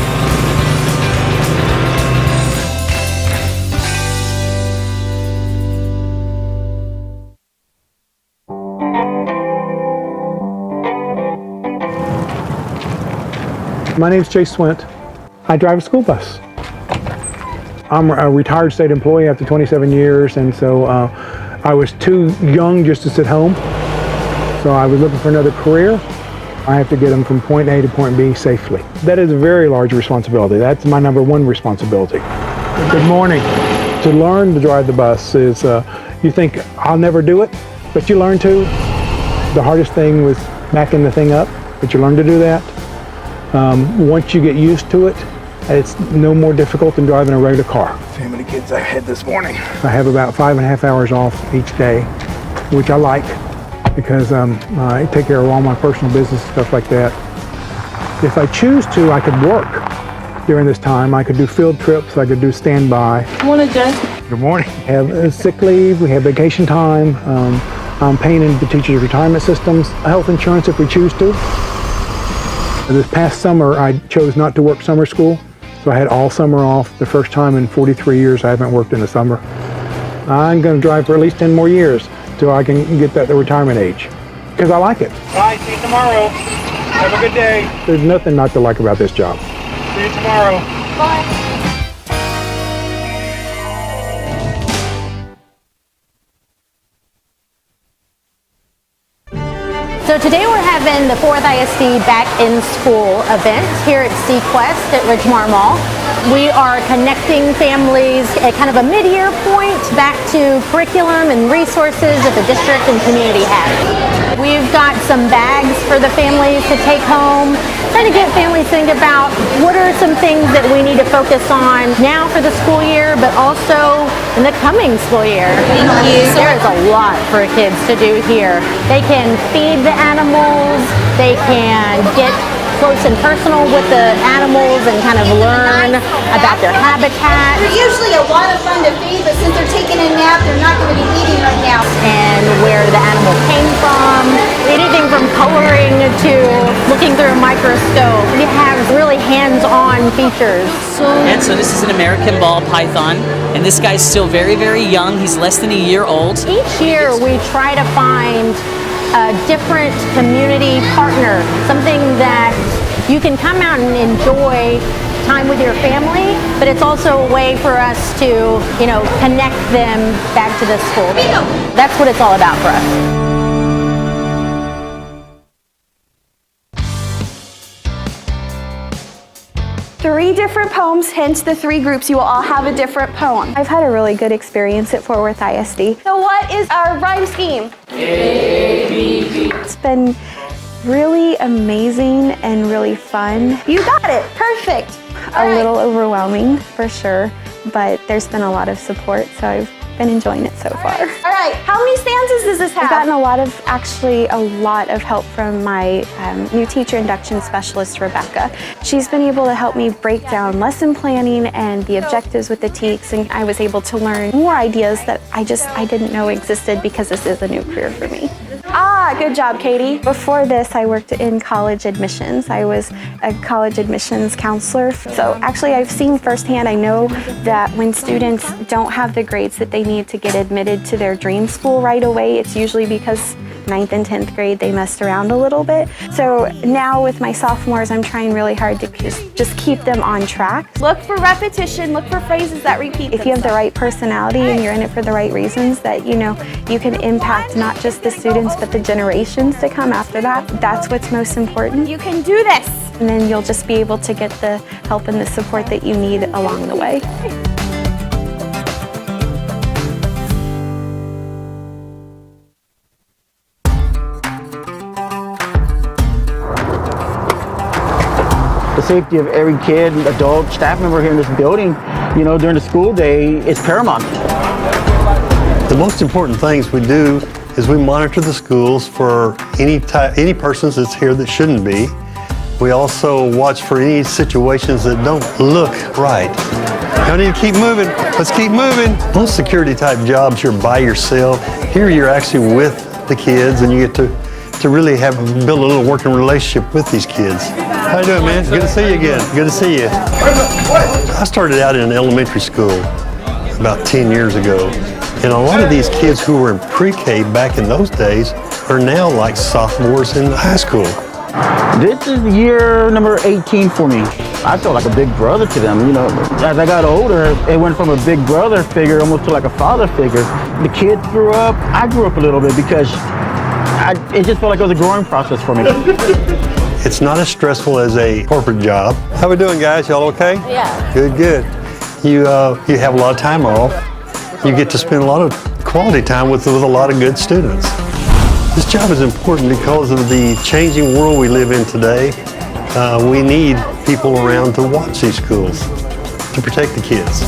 My name's Chase Swint. I drive a school bus. I'm a retired state employee after 27 years, and so I was too young just to sit home. So I was looking for another career. I have to get them from point A to point B safely. That is a very large responsibility. That's my number one responsibility. Good morning. To learn to drive the bus is, you think, I'll never do it, but you learn to. The hardest thing was backing the thing up, but you learn to do that. Once you get used to it, it's no more difficult than driving a regular car. See how many kids I had this morning. I have about 5.5 hours off each day, which I like because I take care of all my personal business, stuff like that. If I choose to, I could work during this time. I could do field trips, I could do standby. Good morning, Jen. Good morning. We have sick leave, we have vacation time. I'm paying into the teachers' retirement systems, health insurance if we choose to. This past summer, I chose not to work summer school, so I had all summer off. The first time in 43 years I haven't worked in the summer. I'm going to drive for at least 10 more years till I can get the retirement age, because I like it. Bye, see you tomorrow. Have a good day. There's nothing not to like about this job. See you tomorrow. Bye. So today we're having the 4th ISD Back in School event here at FWISD at Ridgemar Mall. We are connecting families at kind of a mid-year point back to curriculum and resources that the district and community have. We've got some bags for the families to take home, trying to get families to think about what are some things that we need to focus on now for the school year, but also in the coming school year. Thank you. There is a lot for kids to do here. They can feed the animals, they can get close and personal with the animals and kind of learn about their habitat. They're usually a lot of fun to feed, but since they're taking a nap, they're not going to be eating right now. And where the animal came from, anything from coloring to looking through a microscope. We have really hands-on features. And so this is an American ball python, and this guy's still very, very young. He's less than a year old. Each year we try to find a different community partner, something that you can come out and enjoy time with your family, but it's also a way for us to, you know, connect them back to the school. That's what it's all about for us. Three different poems, hence the three groups. You will all have a different poem. I've had a really good experience at Fort Worth ISD. So what is our rhyme scheme? It's been really amazing and really fun. You got it, perfect. A little overwhelming for sure, but there's been a lot of support, so I've been enjoying it so far. All right, how many stanzas does this have? I've gotten a lot of help from my new teacher induction specialist, Rebecca. She's been able to help me break down lesson planning and the objectives with the TEKS, and I was able to learn more ideas that I didn't know existed because this is a new career for me. Ah, good job, Katie. Before this, I worked in college admissions. I was a college admissions counselor. So actually, I've seen firsthand, I know that when students don't have the grades that they need to get admitted to their dream school right away, it's usually because 9th and 10th grade, they messed around a little bit. So now with my sophomores, I'm trying really hard to just keep them on track. Look for repetition, look for phrases that repeat If you have the right personality and you're in it for the right reasons, that you can impact not just the students, but the generations to come after that. That's what's most important. You can do this. And then you'll just be able to get the help and the support that you need along the way. The safety of every kid, adult, staff member here in this building, during the school day is paramount. The most important things we do is we monitor the schools for any persons that's here that shouldn't be. We also watch for any situations that don't look right. Y'all need to keep moving. Let's keep moving. Most security type jobs, you're by yourself. Here you're actually with the kids and you get to really build a little working relationship with these kids. How you doing, man? Good to see you again. Good to see you. I started out in elementary school about 10 years ago. And a lot of these kids who were in pre-K back in those days are now like sophomores in high school. This is year number 18 for me. I felt like a big brother to them. You know, as I got older, it went from a big brother figure almost to like a father figure. The kids grew up. I grew up a little bit because it just felt like it was a growing process for me. It's not as stressful as a corporate job. How we doing, guys? Y'all okay? Yeah. Good, good. You have a lot of time off. You get to spend a lot of quality time with a lot of good students. This job is important because of the changing world we live in today. We need people around to watch these schools, to protect the kids.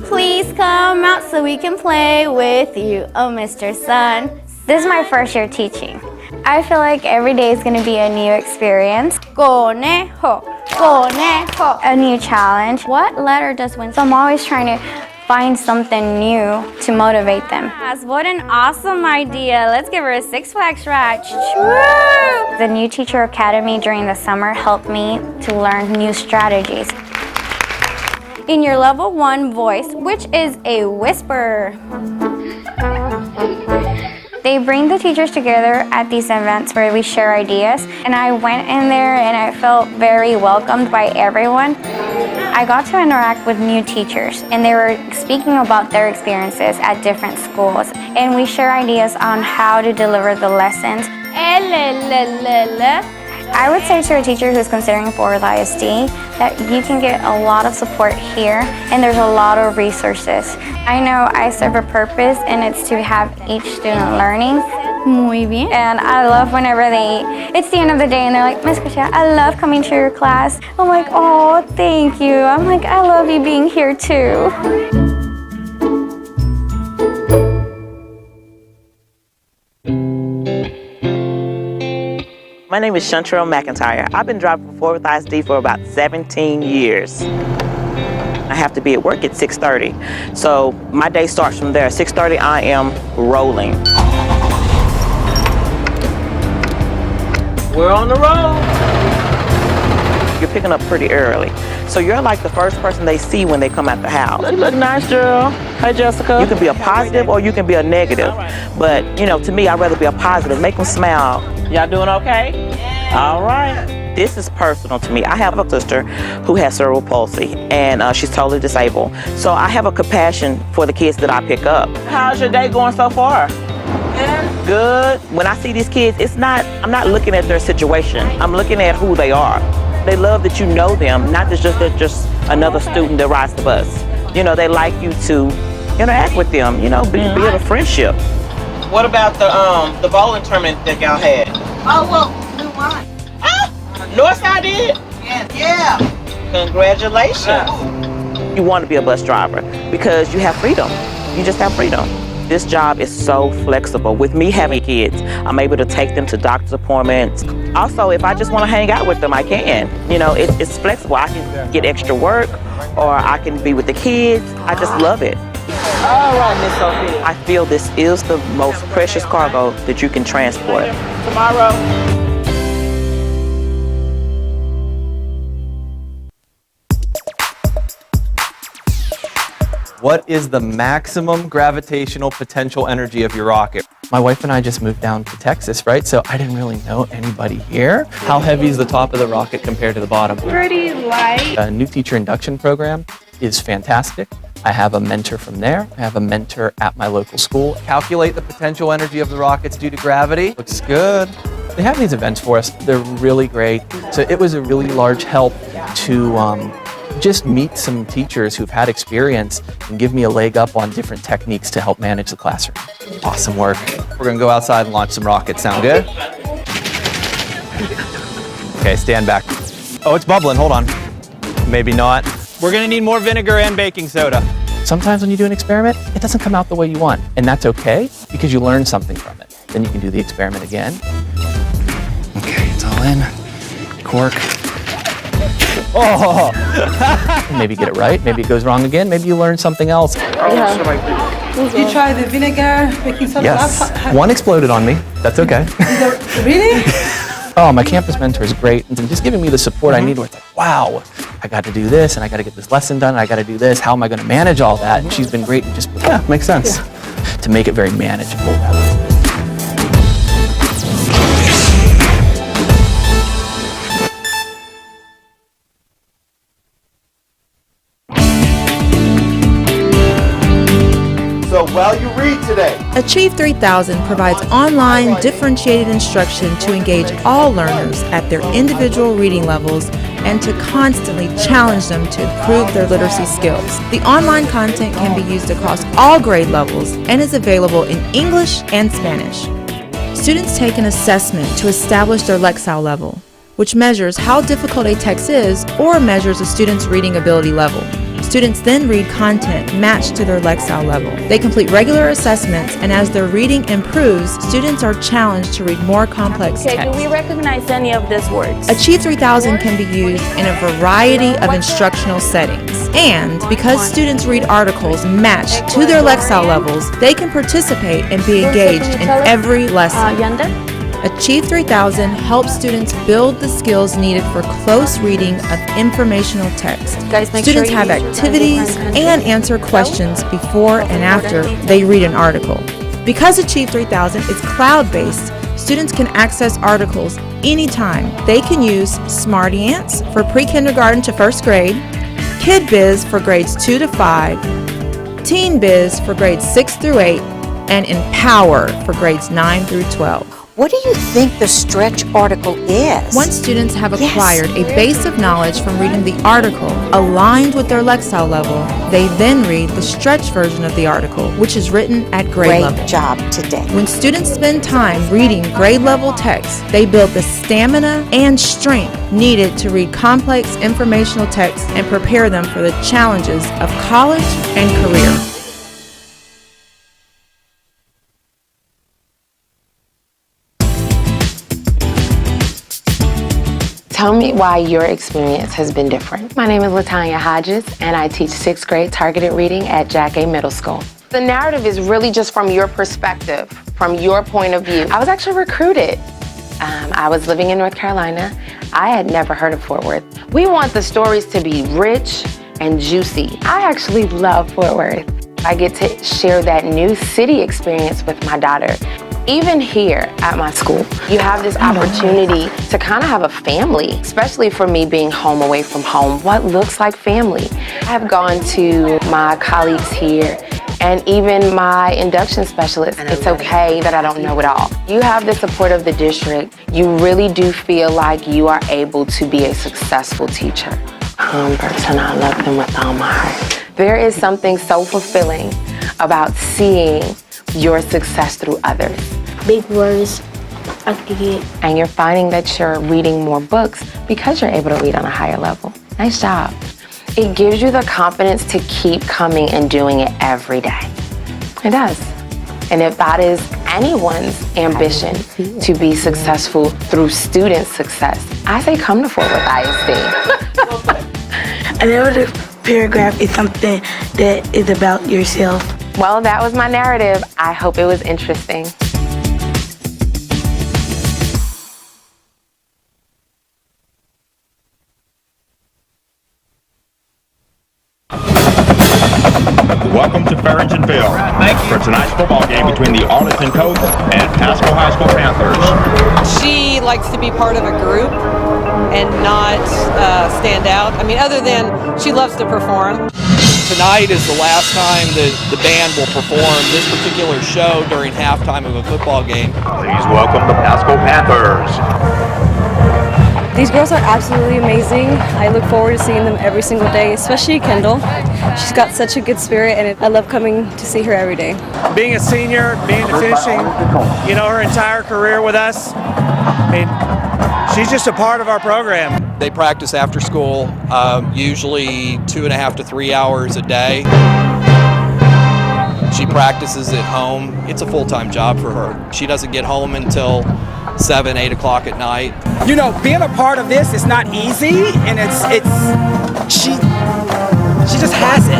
Please come out so we can play with you, oh Mr. Sun. This is my first year teaching. I feel like every day is going to be a new experience. Conejo, conejo. A new challenge. What letter does win? So I'm always trying to find something new to motivate them. What an awesome idea. Let's give her a Six Flags ride. The New Teacher Academy during the summer helped me to learn new strategies. In your level 1 voice, which is a whisper. They bring the teachers together at these events where we share ideas, and I went in there and I felt very welcomed by everyone. I got to interact with new teachers, and they were speaking about their experiences at different schools, and we share ideas on how to deliver the lessons. I would say to a teacher who's considering Fort Worth ISD that you can get a lot of support here, and there's a lot of resources. I know I serve a purpose, and it's to have each student learning. Muy bien. And I love whenever it's the end of the day and they're like, Miss Katia, I love coming to your class. I'm like, oh, thank you. I'm like, I love you being here too. My name is Chantrell McIntyre. I've been driving for Fort Worth ISD for about 17 years. I have to be at work at 6:30. So my day starts from there. 6:30, I am rolling. We're on the road. You're picking up pretty early. So you're like the first person they see when they come out the house. You look nice, girl. Hey, Jessica. You can be a positive or you can be a negative. But, you know, to me, I'd rather be a positive. Make them smile. Y'all doing okay? All right. This is personal to me. I have a sister who has cerebral palsy, and she's totally disabled. So I have a compassion for the kids that I pick up. How's your day going so far? Good. When I see these kids, I'm not looking at their situation. I'm looking at who they are. They love that you know them, not that they're just another student that rides the bus. You know, they like you to interact with them, you know, build a friendship. What about the bowling tournament that y'all had? Oh, well, we won. Ah, Northside did? Yeah. Congratulations. You want to be a bus driver because you have freedom. You just have freedom. This job is so flexible. With me having kids, I'm able to take them to doctor's appointments. Also, if I just want to hang out with them, I can. You know, it's flexible. I can get extra work, or I can be with the kids. I just love it. All right, Miss Sophia. I feel this is the most precious cargo that you can transport. Tomorrow. What is the maximum gravitational potential energy of your rocket? My wife and I just moved down to Texas, right? So I didn't really know anybody here. How heavy is the top of the rocket compared to the bottom? Pretty light. A new teacher induction program is fantastic. I have a mentor from there. I have a mentor at my local school. Calculate the potential energy of the rockets due to gravity. Looks good. They have these events for us. They're really great. So it was a really large help to just meet some teachers who've had experience and give me a leg up on different techniques to help manage the classroom. Awesome work. We're gonna go outside and launch some rockets. Sound good? Okay, stand back. Oh, it's bubbling. Hold on. Maybe not. We're gonna need more vinegar and baking soda. Sometimes when you do an experiment, it doesn't come out the way you want. And that's okay because you learn something from it. Then you can do the experiment again. Okay, it's all in. Cork. Oh! Maybe get it right. Maybe it goes wrong again. Maybe you learn something else. You try the vinegar, baking soda? Yes. One exploded on me. That's okay. Really? Oh, my campus mentor is great. And just giving me the support I need where it's like, wow, I got to do this and I got to get this lesson done and I got to do this. How am I going to manage all that? And she's been great and just, yeah, makes sense. To make it very manageable. So while you read today, Achieve 3000 provides online differentiated instruction to engage all learners at their individual reading levels and to constantly challenge them to improve their literacy skills. The online content can be used across all grade levels and is available in English and Spanish. Students take an assessment to establish their Lexile level, which measures how difficult a text is or measures a student's reading ability level. Students then read content matched to their Lexile level. They complete regular assessments, and as their reading improves, students are challenged to read more complex Okay, text. do we recognize any of these words? Achieve 3000 can be used in a variety of instructional settings. And because students read articles matched to their Lexile levels, they can participate and be engaged in every lesson. Achieve 3000 helps students build the skills needed for close reading of informational text. Students have activities and answer questions before and after they read an article. Because Achieve 3000 is cloud-based, students can access articles anytime. They can use Smarty Ants for pre-kindergarten to first grade, Kid Biz for grades 2 to 5, Teen Biz for grades 6 through 8, and Empower for grades 9 through 12. What do you think the stretch article is? Once students have acquired a base of knowledge from reading the article aligned with their Lexile level, they then read the stretch version of the article, which is written at grade level. Great job today. When students spend time reading grade level text, they build the stamina and strength needed to read complex informational text and prepare them for the challenges of college and career. Tell me why your experience has been different. My name is LaTanya Hodges, and I teach 6th grade targeted reading at Jack A. Middle School. The narrative is really just from your perspective, from your point of view. I was actually recruited. I was living in North Carolina. I had never heard of Fort Worth. We want the stories to be rich and juicy. I actually love Fort Worth. I get to share that new city experience with my daughter. Even here at my school, you have this opportunity to kind of have a family, especially for me being home away from home. What looks like family? I have gone to my colleagues here and even my induction specialist. It's okay that I don't know it all. You have the support of the district. You really do feel like you are able to be a successful teacher. Person, I love them with all my heart. There is something so fulfilling about seeing your success through others. Big words, and you're finding that you're reading more books because you're able to read on a higher level. Nice job. It gives you the confidence to keep coming and doing it every day. It does. And if that is anyone's ambition to be successful through student success, I say come to Fort Worth ISD. Another paragraph is something that is about yourself. Well, that was my narrative. I hope it was interesting. Welcome to Farringtonville for tonight's football game between the Arlington Colts and Pasco High School Panthers. She likes to be part of a group and not stand out. I mean, other than she loves to perform. Tonight is the last time that the band will perform this particular show during halftime of a football game. Please welcome the Pasco Panthers. These girls are absolutely amazing. I look forward to seeing them every single day, especially Kendall. She's got such a good spirit, and I love coming to see her every day. Being a senior, finishing, her entire career with us, She's just a part of our program. They practice after school, usually 2.5 to 3 hours a day. She practices at home. It's a full-time job for her. She doesn't get home until 7, 8 o'clock at night. You know, being a part of this is not easy, and she just has it.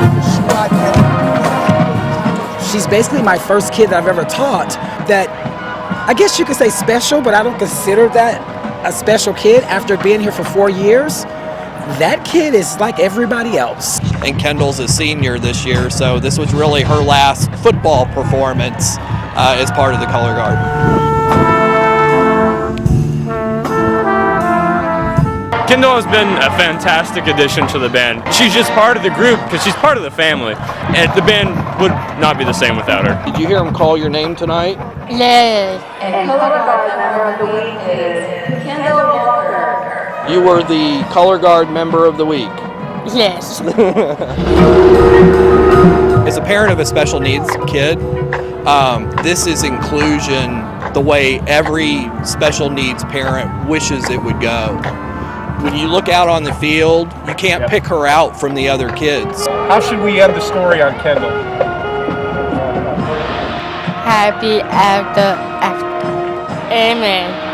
She's basically my first kid that I've ever taught that I guess you could say special, but I don't consider that a special kid after being here for 4 years. That kid is like everybody else. And Kendall's a senior this year, so this was really her last football performance as part of the color guard. Kendall has been a fantastic addition to the band. She's just part of the group because she's part of the family, and the band would not be the same without her. Did you hear him call your name tonight? Yes. And color guard member of the week is Kendall Walker. You were the color guard member of the week. Yes. As a parent of a special needs kid, this is inclusion the way every special needs parent wishes it would go. When you look out on the field, you can't pick her out from the other kids. How should we end the story on Kendall? Happy after. Amen.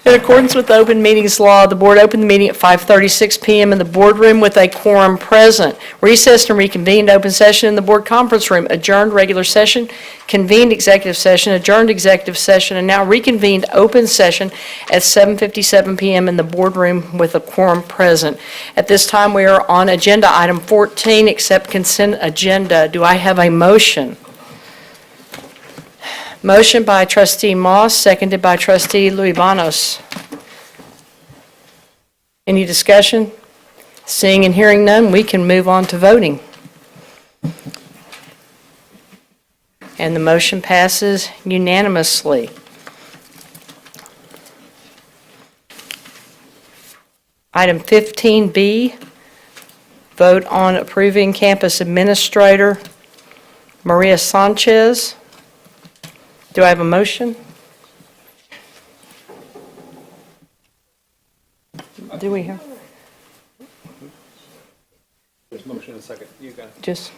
In accordance with the open meetings law, the board opened the meeting at 5:36 p.m. in the boardroom with a quorum present. Recessed and reconvened open session in the board conference room. Adjourned regular session, convened executive session, adjourned executive session, and now reconvened open session at 7:57 p.m. in the boardroom with a quorum present. At this time, we are on agenda item 14, accept consent agenda. Do I have a motion? Motion by trustee Moss, seconded by trustee Luibanos. Any discussion? Seeing and hearing none, we can move on to voting. And the motion passes unanimously. Item 15B, vote on approving campus administrator Maria Sanchez. Do I have a motion? Do we have? There's motion and second. You got it. Just,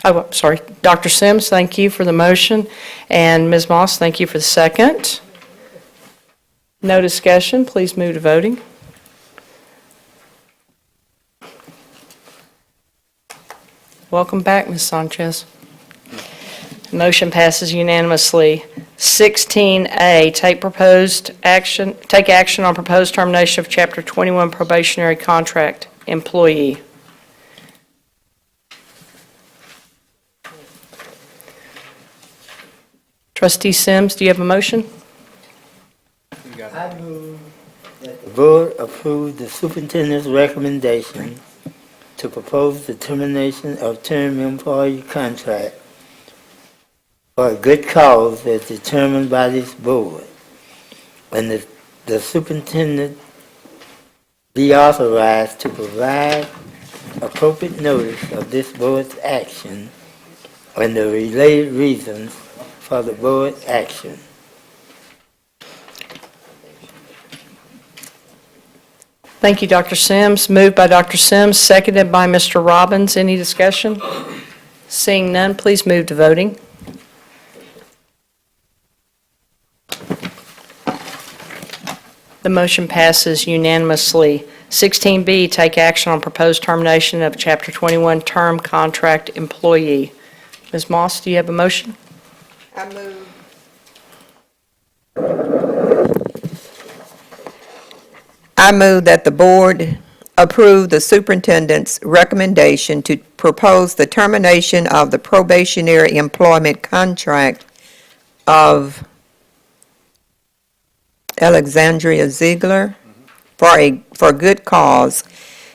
oh, sorry. Dr. Sims, thank you for the motion. And Ms. Moss, thank you for the second. No discussion. Please move to voting. Welcome back, Ms. Sanchez. Motion passes unanimously. 16A, take action on proposed termination of Chapter 21 probationary contract employee. Trustee Sims, do you have a motion? I move that the board approve the superintendent's recommendation to propose the termination of term employee contract for a good cause as determined by this board, and the superintendent be authorized to provide appropriate notice of this board's action and the related reasons for the board's action. Thank you, Dr. Sims. Moved by Dr. Sims, seconded by Mr. Robbins. Any discussion? Seeing none, please move to voting. The motion passes unanimously. 16B, take action on proposed termination of Chapter 21 term contract employee. Ms. Moss, do you have a motion? I move. I move that the board approve the superintendent's recommendation to propose the termination of the probationary employment contract of Alexandria Ziegler for good cause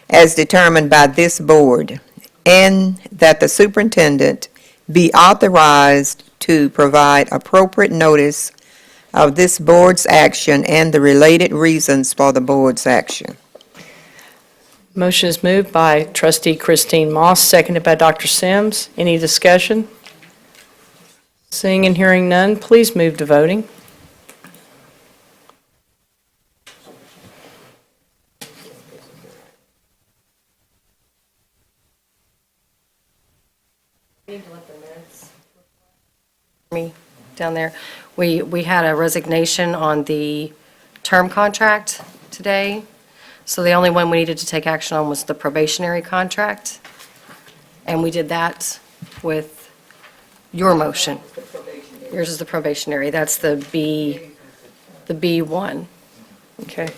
as determined by this board, and that the superintendent be authorized to provide appropriate notice of this board's action and the related reasons for the board's action. Motion is moved by trustee Christine Moss, seconded by Dr. Sims. Any discussion? Seeing and hearing none, please move to voting. Me down there. We had a resignation on the term contract today, so the only one we needed to take action on was the probationary contract, and we did that with your motion. Yours is the probationary. That's the B1. Okay.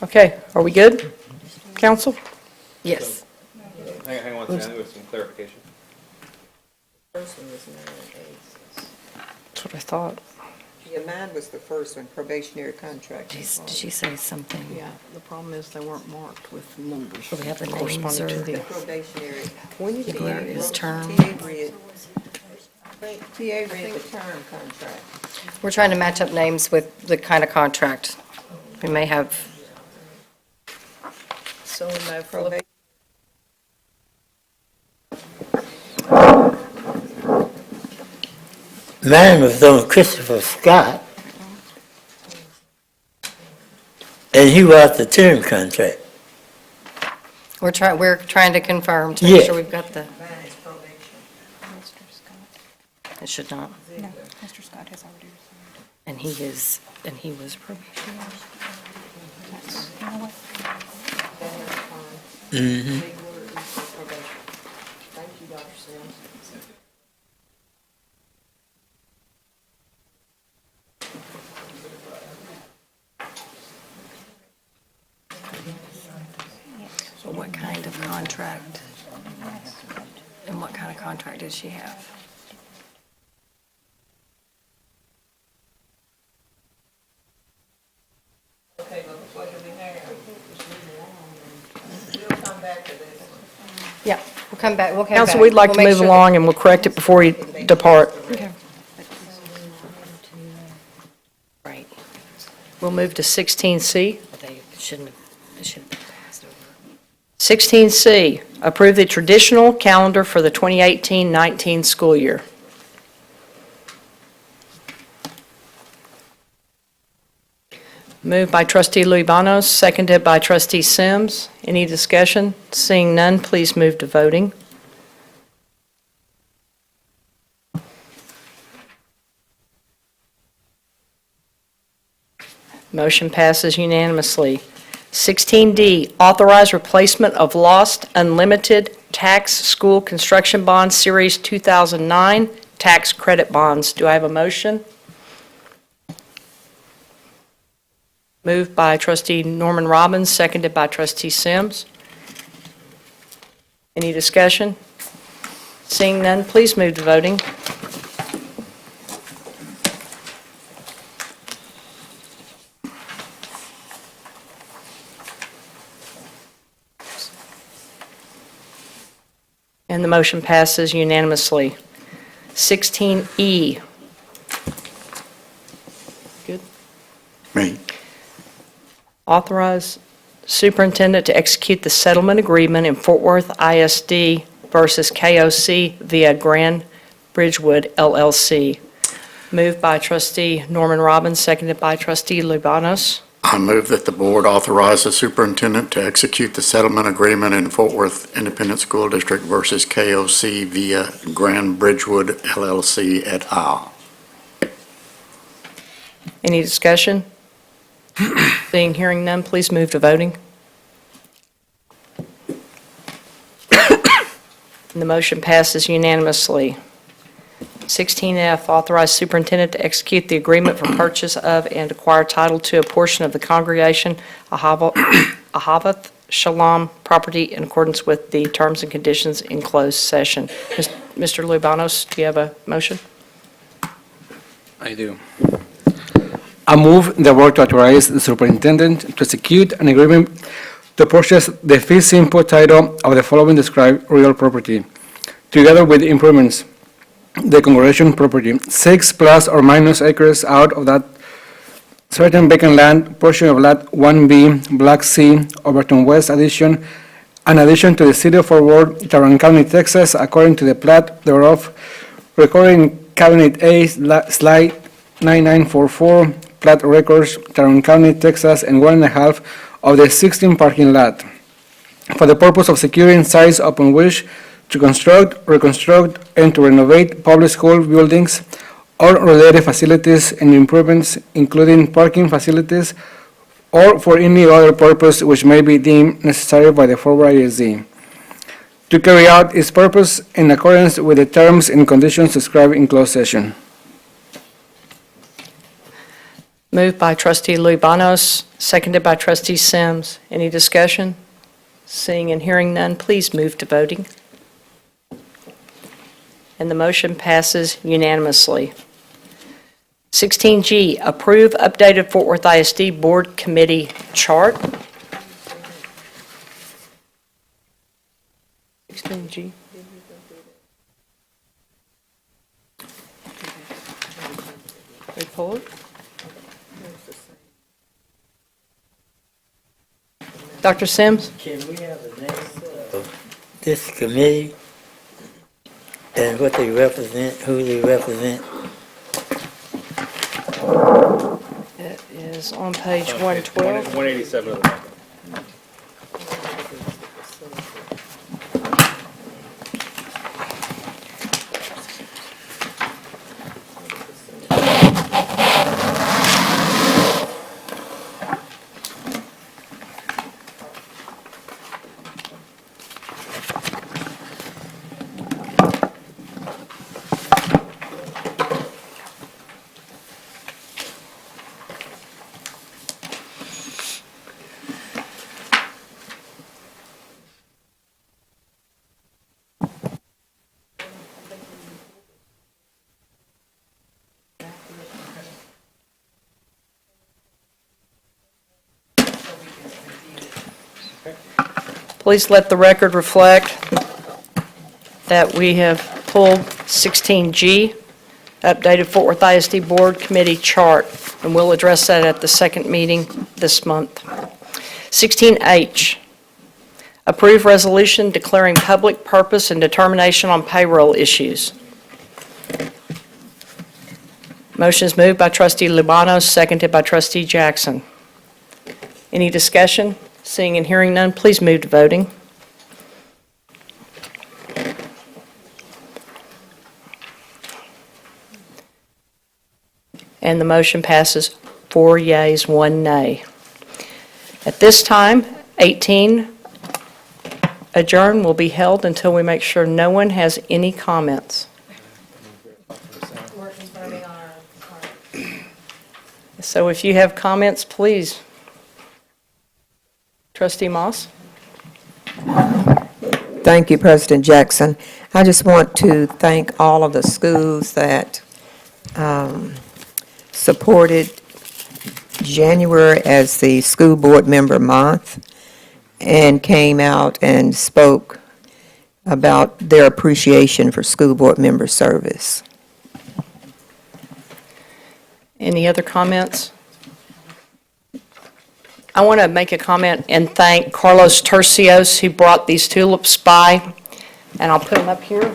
Okay, are we good, council? Yes. Hang on one second, with some clarification. First one was 9/8. That's what I thought. Yeah, mine was the first one, probationary contract. Did she say something? Yeah, the problem is they weren't marked with numbers. Do we have the names corresponding to or? The probationary, when you Yeah, did, where is term? TA read the term contract. We're trying to match up names with the kind of contract. We may have. So no probation. Mine was on Christopher Scott, and he was the term contract. We're trying to confirm to make Yeah. sure we've got the. It should not. No, Mr. Scott has already resigned. And he was probationary. Mm-hmm. Thank you, Dr. Sims. So what kind of contract? And what kind of contract did she have? Okay, well, what do we have? We'll come back to this. Yeah, we'll come back. Council, we'd like to move along, and we'll correct it before you depart. Okay. Right. We'll move to 16C. They shouldn't have been passed over. 16C, approve the traditional calendar for the 2018-19 school year. Moved by trustee Lubanos, seconded by trustee Sims. Any discussion? Seeing none, please move to voting. Motion passes unanimously. 16D, authorize replacement of lost unlimited tax school construction bonds, Series 2009 tax credit bonds. Do I have a motion? Moved by trustee Norman Robbins, seconded by trustee Sims. Any discussion? Seeing none, please move to voting. And the motion passes unanimously. 16E. Good. Me. Authorize superintendent to execute the settlement agreement in Fort Worth ISD versus KOC via Grand Bridgewood LLC. Moved by trustee Norman Robbins, seconded by trustee Lubanos. I move that the board authorize the superintendent to execute the settlement agreement in Fort Worth Independent School District versus KOC via Grand Bridgewood LLC et al. Any discussion? Seeing, hearing none, please move to voting. And the motion passes unanimously. 16F, authorize superintendent to execute the agreement for purchase of and acquire title to a portion of the congregation Ahavath Shalom property in accordance with the terms and conditions in closed session. Mr. Lubanos, do you have a motion? I do. I move the board to authorize the superintendent to execute an agreement to purchase the fee simple title of the following described real property, together with improvements. The congregation property, 6 plus or minus acres out of that certain vacant land, portion of lot 1B, Block C, Overton West addition, an addition to the city of Fort Worth, Tarrant County, Texas, according to the plat thereof, recorded in Cabinet A, slide 9944, plat records, Tarrant County, Texas, and 1.5 of the 16 parking lot, for the purpose of securing sites upon which to construct, reconstruct, and to renovate public school buildings or related facilities and improvements, including parking facilities, or for any other purpose which may be deemed necessary by the Fort Worth ISD, to carry out its purpose in accordance with the terms and conditions described in closed session. Moved by trustee Lubanos, seconded by trustee Sims. Any discussion? Seeing and hearing none, please move to voting. And the motion passes unanimously. 16G, approve updated Fort Worth ISD Board Committee chart. 16G. We pull it? Dr. Sims? Can we have the names of this committee and what they represent, who they represent? It is on page 112. 187 of the packet. Please let the record reflect that we have pulled 16G, updated Fort Worth ISD Board Committee chart, and we'll address that at the second meeting this month. 16H, approve resolution declaring public purpose and determination on payroll issues. Motion is moved by trustee Lubano, seconded by trustee Jackson. Any discussion? Seeing and hearing none, please move to voting. And the motion passes 4 yeas, 1 nay. At this time, 18 adjourn will be held until we make sure no one has any comments. So if you have comments, please. Trustee Moss? Thank you, President Jackson. I just want to thank all of the schools that supported January as the school board member month and came out and spoke about their appreciation for school board member service. Any other comments? I want to make a comment and thank Carlos Tercios, who brought these tulips by, and I'll put them up here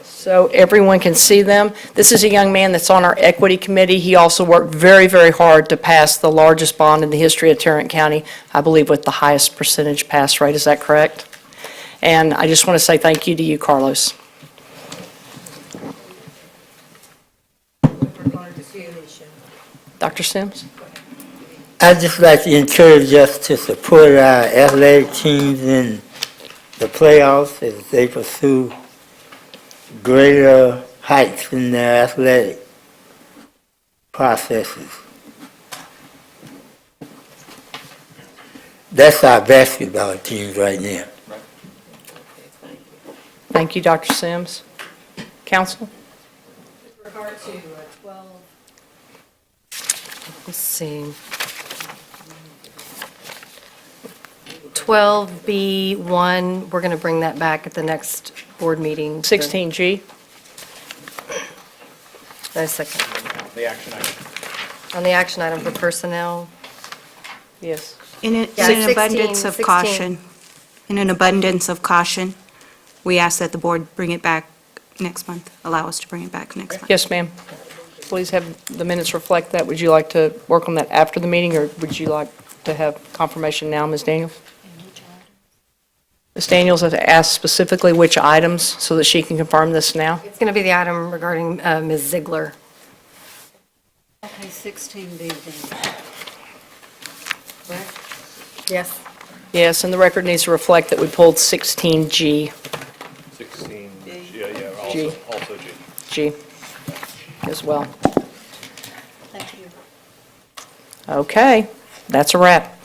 so everyone can see them. This is a young man that's on our equity committee. He also worked very, very hard to pass the largest bond in the history of Tarrant County, I believe with the highest percentage pass rate. Is that correct? And I just want to say thank you to you, Carlos. Dr. Sims? I'd just like to encourage us to support our athletic teams in the playoffs as they pursue greater heights in their athletic processes. That's our basketball teams right now. Thank you, Dr. Sims. Council? With regard to 12, let's see. 12B1, we're going to bring that back at the next board meeting. 16G? No, second. The action item. On the action item for personnel. Yes. In an abundance of 16. caution, in an abundance of caution, we ask that the board bring it back next month, allow us to bring it back next month. Yes, ma'am. Please have the minutes reflect that. Would you like to work on that after the meeting, or would you like to have confirmation now, Ms. Daniels? Ms. Daniels has asked specifically which items so that she can confirm this now. It's going to be the item regarding Ms. Ziegler. Okay, 16B then. Correct? Yes. Yes, and the record needs to reflect that we pulled 16G. 16, G. yeah, G. also G. G as well. Thank you. Okay, that's a wrap.